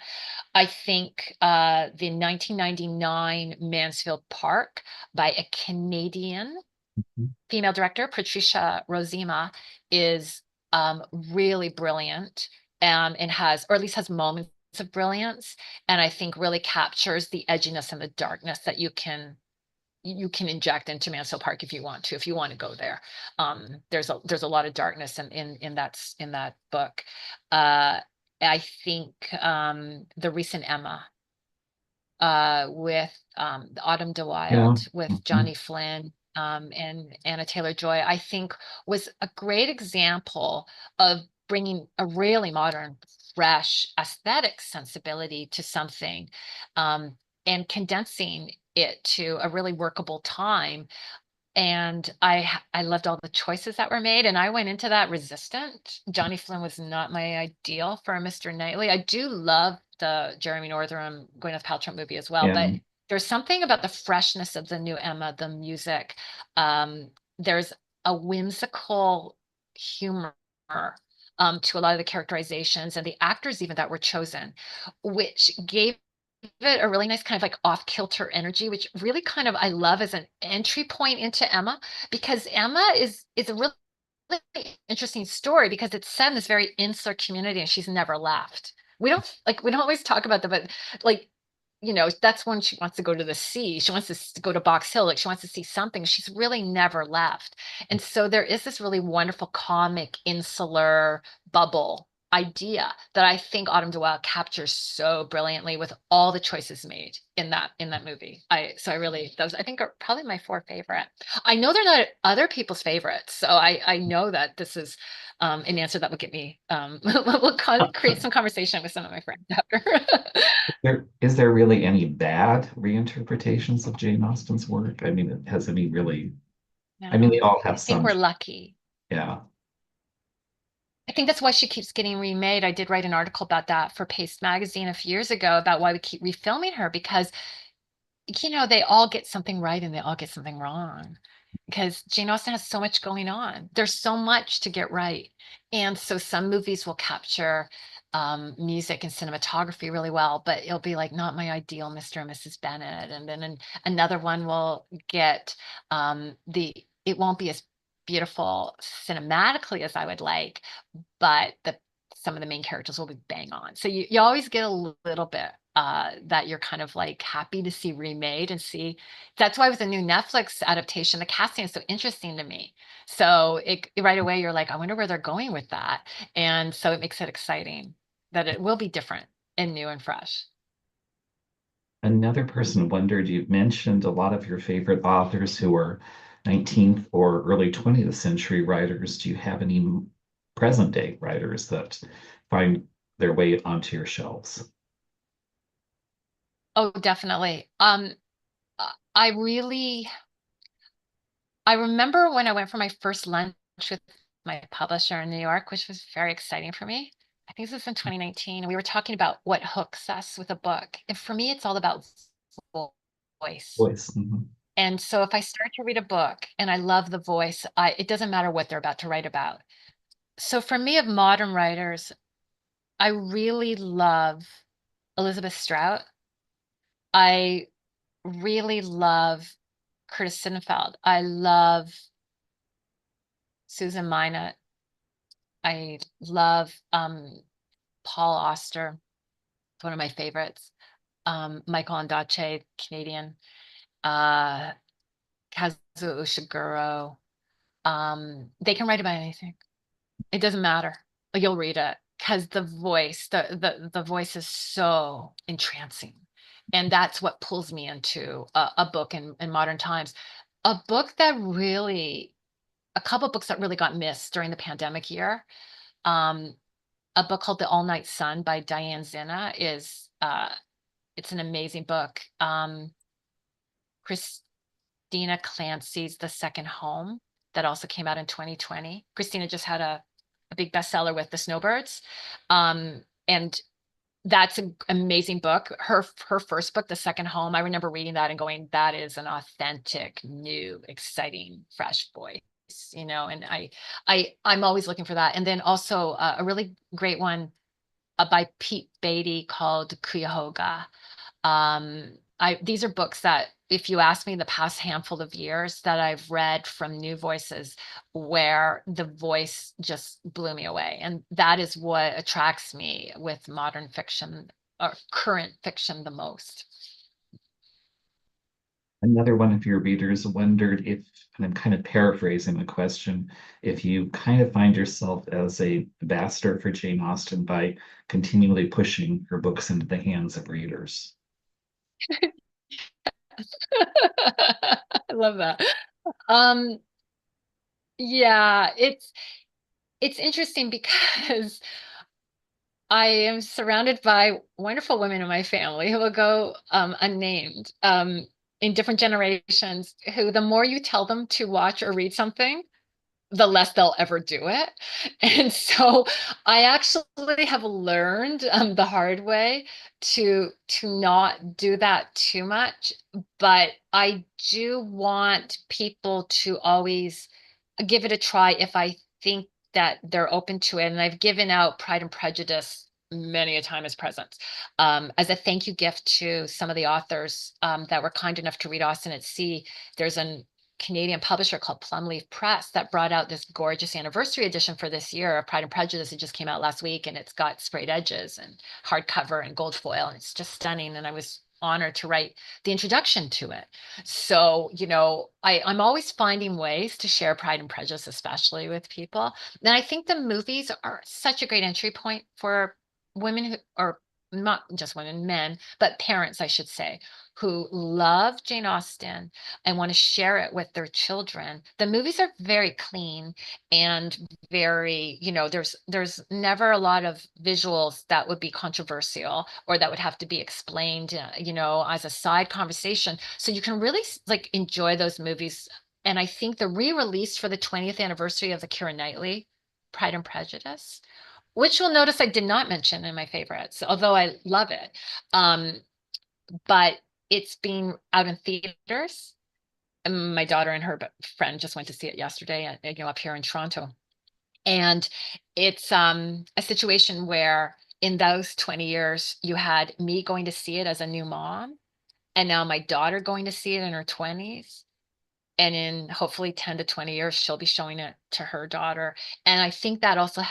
I think the 1999 Mansfield Park by a Canadian Mhm. female director, Patricia Rozema, is really brilliant, and has, or at least has moments of brilliance, and I think really captures the edginess and the darkness that you can inject into Mansfield Park if you want to, if you want to go there. There's a lot of darkness in that book. Uh, I think the recent Emma with the Autumn de Yeah. Wilde with Mhm. Johnny Flynn and Anna Taylor-Joy, I think was a great example of bringing a really modern, fresh aesthetic sensibility to something, um, and condensing it to a really workable time. And I loved all the choices that were made, and I went into that resistant. Johnny Flynn was not my ideal for a Mr. Knightley. I do love the Jeremy Northam Gwyneth Paltrow movie as well, Yeah. but there's something about the freshness of the new Emma, the music. There's a whimsical humor to a lot of the characterizations and the actors even that were chosen, which gave it a really nice kind of like off-kilter energy, which really kind of I love as an entry point into Emma, because Emma is a really interesting story because it's set in this very insular community and she's never left. We don't always talk about that, but like, that's when she wants to go to the sea. She wants to go to Box Hill. Like she wants to see something. She's really never left. And so there is this really wonderful comic insular bubble idea that I think Autumn Dwell captures so brilliantly with all the choices made in that movie. I really those I think are probably my four favorite. I know they're not other people's favorites, so I know that this is an answer that will get me will create some conversation with some of my friends after. Is there really any bad reinterpretations of Jane Austen's work? I mean, has any really, I mean, they No, all have I think some, we're lucky. yeah. I think that's why she keeps getting remade. I did write an article about that for Paste Magazine a few years ago about why we keep refilming her because they all get something right and they all get something wrong because Jane Austen has so much going on. There's so much to get right. And so some movies will capture music and cinematography really well, but it'll be like not my ideal Mr. and Mrs. Bennet. And then another one will get it won't be as beautiful cinematically as I would like, but some of the main characters will be bang on. So you always get a little bit that you're kind of like happy to see remade and see. That's why with the new Netflix adaptation, the casting is so interesting to me. So right away you're like, I wonder where they're going with that. And so it makes it exciting that it will be different and new and fresh. Another person wondered, you mentioned a lot of your favorite authors who are 19th or early 20th century writers. Do you have any present day writers that find their way onto your shelves? Oh, definitely. I really I remember when I went for my first lunch with my publisher in New York, which was very exciting for me. I think this was in 2019, and we were talking about what hooks us with a book. And for me, it's all about voice. Voice. Mhm. And so if I start to read a book and I love the voice, it doesn't matter what they're about to write about. So for me, of modern writers, I really love Elizabeth Strout. I really love Curtis Sittenfeld. I love Susan Minot. I love Paul Auster. It's one of my favorites. Michael Ondaatje, Canadian. Uh, Kazuo Ishiguro. They can write about anything. It doesn't matter. You'll read it because the voice is so entrancing. And that's what pulls me into a book in modern times. A book that really, a couple books that really got missed during the pandemic year. Um, a book called The All Night Sun by Diane Zinna is it's an amazing book. Christina Clancy's The Second Home that also came out in 2020. Christina just had a big bestseller with The Snowbirds. And that's an amazing book. Her first book, The Second Home, I remember reading that and going, that is an authentic, new, exciting, fresh voice. And I'm always looking for that. And then also a really great one by Pete Beatty called Cuyahoga. These are books that, if you ask me, the past handful of years that I've read from new voices where the voice just blew me away. And that is what attracts me with modern fiction or current fiction the most. Another one of your readers wondered if, and I'm kind of paraphrasing the question, if you kind of find yourself as a ambassador for Jane Austen by continually pushing her books into the hands of readers. I love that. Um, yeah, it's interesting because I am surrounded by wonderful women in my family who will go unnamed in different generations, who the more you tell them to watch or read something, the less they'll ever do it. And so I actually have learned the hard way to not do that too much. But I do want people to always give it a try if I think that they're open to it. And I've given out Pride and Prejudice many a time as presents. As a thank you gift to some of the authors that were kind enough to read Austen at Sea, there's a Canadian publisher called Plumleaf Press that brought out this gorgeous anniversary edition for this year of Pride and Prejudice. It just came out last week, and it's got sprayed edges and hardcover and gold foil, and it's just stunning. And I was honored to write the introduction to it. So, I'm always finding ways to share Pride and Prejudice, especially with people. And I think the movies are such a great entry point for women who, or not just women, men, but parents, I should say, who love Jane Austen and want to share it with their children. The movies are very clean and very, there's never a lot of visuals that would be controversial or that would have to be explained, as a side conversation. So you can really like enjoy those movies. And I think the re-release for the 20th anniversary of the Keira Knightley Pride and Prejudice, which you'll notice I did not mention in my favorites, although I love it. But it's being out in theaters. And my daughter and her friend just went to see it yesterday, up here in Toronto. And it's a situation where in those 20 years, you had me going to see it as a new mom, and now my daughter going to see it in her 20s. And in hopefully 10 to 20 years, she'll be showing it to her daughter. And I think that also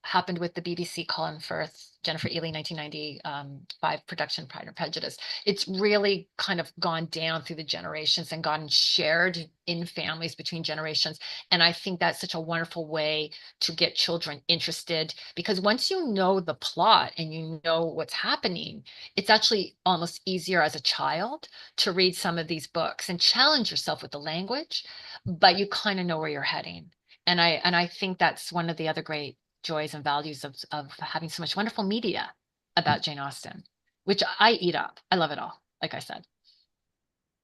happened with the BBC Colin Firth, Jennifer Ely, 1995 production Pride and Prejudice. It's really kind of gone down through the generations and gotten shared in families between generations. And I think that's such a wonderful way to get children interested, because once you know the plot and you know what's happening, it's actually almost easier as a child to read some of these books and challenge yourself with the language, but you kind of know where you're heading. And I think that's one of the other great joys and values of having so much wonderful media about Jane Austen, which I eat up. I love it all, like I said.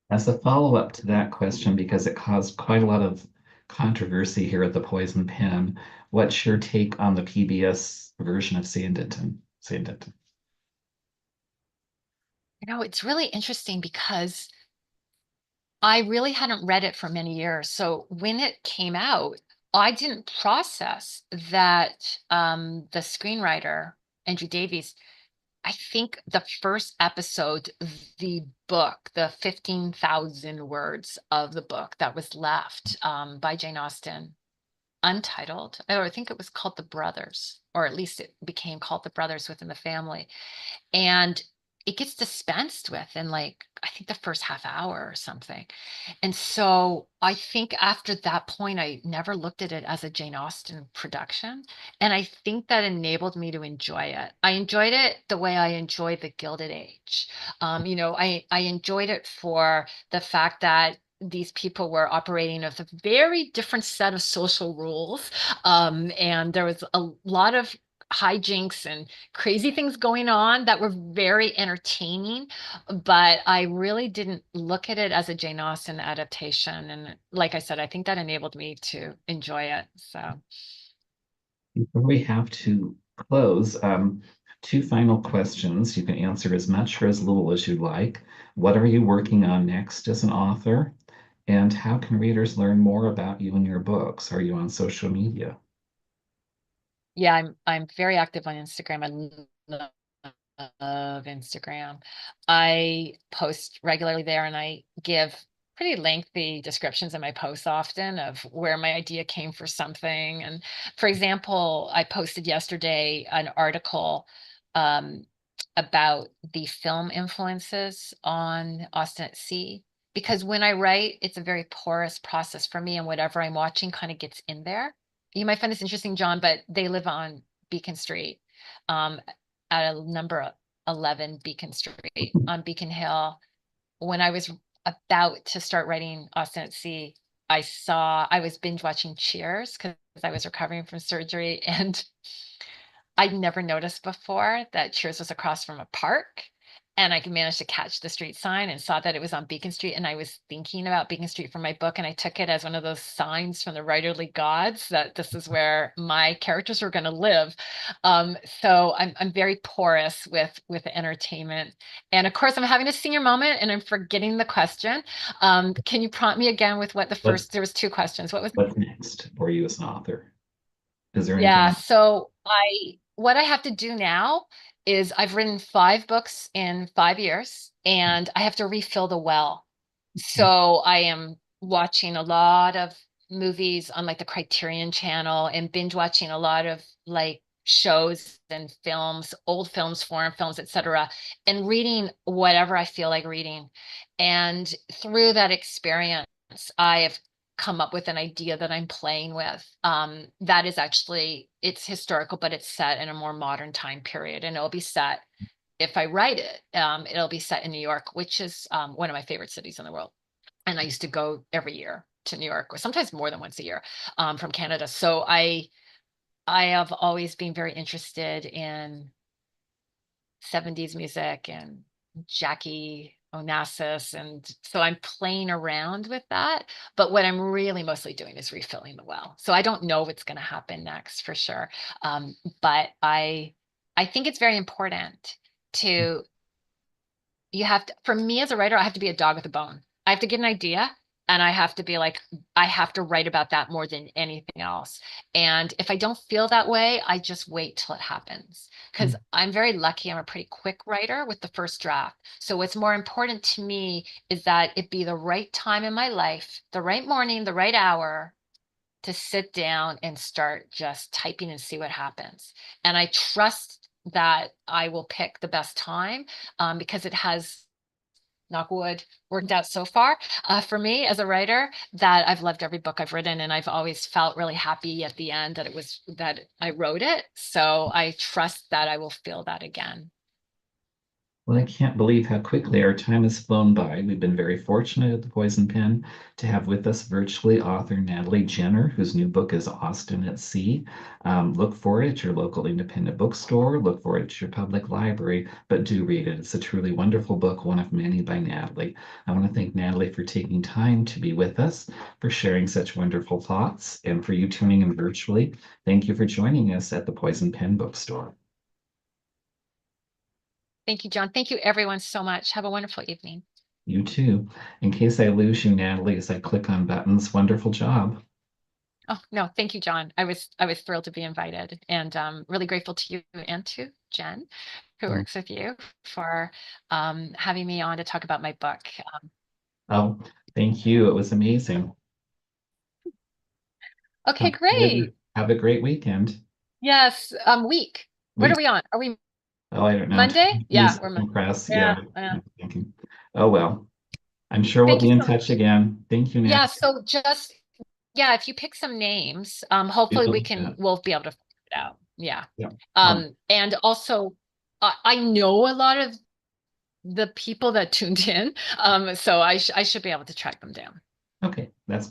As a follow-up to that question, because it caused quite a lot of controversy here at the Poison Pen, what's your take on the PBS version of Sanditon? Sanditon. It's really interesting because I really hadn't read it for many years. So when it came out, I didn't process that the screenwriter, Andrew Davies, I think the first episode, the book, the 15,000 words of the book that was left by Jane Austen, untitled, or I think it was called The Brothers, or at least it became called The Brothers within the family. And it gets dispensed with in like, I think the first half hour or something. And so I think after that point, I never looked at it as a Jane Austen production. And I think that enabled me to enjoy it. I enjoyed it the way I enjoyed The Gilded Age. I enjoyed it for the fact that these people were operating with a very different set of social rules. And there was a lot of hijinks and crazy things going on that were very entertaining, but I really didn't look at it as a Jane Austen adaptation. And like I said, I think that enabled me to enjoy it. So, Before we have to close, two final questions. You can answer as much or as little as you'd like. What are you working on next as an author? And how can readers learn more about you and your books? Are you on social media? yeah, I'm very active on Instagram. Love Instagram. I post regularly there, and I give pretty lengthy descriptions in my posts often of where my idea came for something. And for example, I posted yesterday an article um, about the film influences on Austen at Sea. Because when I write, it's a very porous process for me, and whatever I'm watching kind of gets in there. You might find this interesting, John, but they live on Beacon Street. Um, at a number 11 Beacon Street on Beacon Hill. When I was about to start writing Austen at Sea, I was binge watching Cheers because I was recovering from surgery, and I'd never noticed before that Cheers was across from a park. And I managed to catch the street sign and saw that it was on Beacon Street. And I was thinking about Beacon Street for my book. And I took it as one of those signs from the writerly gods that this is where my characters were going to live. So I'm very porous with entertainment. And of course, I'm having a senior moment and I'm forgetting the question. Can you prompt me again with what the What's first, there was two questions. What was what's next for you as an author? Is there anything Yeah, else? so what I have to do now is I've written 5 books in 5 years, and I have to refill the well. So I am watching a lot of movies on like the Criterion channel and binge watching a lot of like shows and films, old films, foreign films, etc., and reading whatever I feel like reading. And through that experience, I have come up with an idea that I'm playing with. That is actually, it's historical, but it's set in a more modern time period, and it'll be set, if I write it, it'll be set in New York, which is one of my favorite cities in the world. And I used to go every year to New York, or sometimes more than once a year, from Canada. So I have always been very interested in 70s music and Jackie Onassis. And so I'm playing around with that. But what I'm really mostly doing is refilling the well. So I don't know what's going to happen next for sure. But I think it's very important to, you have to, for me as a writer, I have to be a dog with a bone. I have to get an idea, and I have to be like, I have to write about that more than anything else. And if I don't feel that way, I just wait till it happens. Because I'm very lucky. I'm a pretty quick writer with the first draft. So what's more important to me is that it be the right time in my life, the right morning, the right hour, to sit down and start just typing and see what happens. And I trust that I will pick the best time, because it has, knock wood, worked out so far for me as a writer, that I've loved every book I've written, and I've always felt really happy at the end that it was that I wrote it. So I trust that I will feel that again. Well, I can't believe how quickly our time has flown by. We've been very fortunate at the Poison Pen to have with us virtually author Natalie Jenner, whose new book is Austen at Sea. Look for it at your local independent bookstore. Look for it at your public library, but do read it. It's a truly wonderful book, one of many by Natalie. I want to thank Natalie for taking time to be with us, for sharing such wonderful thoughts, and for you tuning in virtually. Thank you for joining us at the Poison Pen Bookstore. Thank you, John. Thank you, everyone, so much. Have a wonderful evening. You too. In case I lose you, Natalie, as I click on buttons, wonderful job. Oh, no, thank you, John. I was thrilled to be invited, and really grateful to you and to Jen, who Oh, works with you, for having me on to talk about my book. oh, thank you. It was amazing. Okay, Talk to you later. great. Have a great weekend. Yes, week. What are Week. we on? Are we Oh, I don't know. Monday? Yeah, Music we're Monday. and press. Yeah, Yeah, yeah. I'm thinking. Oh, well, I'm sure we'll Thank be you in so touch much. again. Thank you, Yeah, Natalie. so just, yeah, if you pick some names, hopefully Do that. we'll be able to figure it out. Yeah. Yeah. Oh, And also, I know a lot of the people that tuned in, so I should be able to track them down. okay. That's great.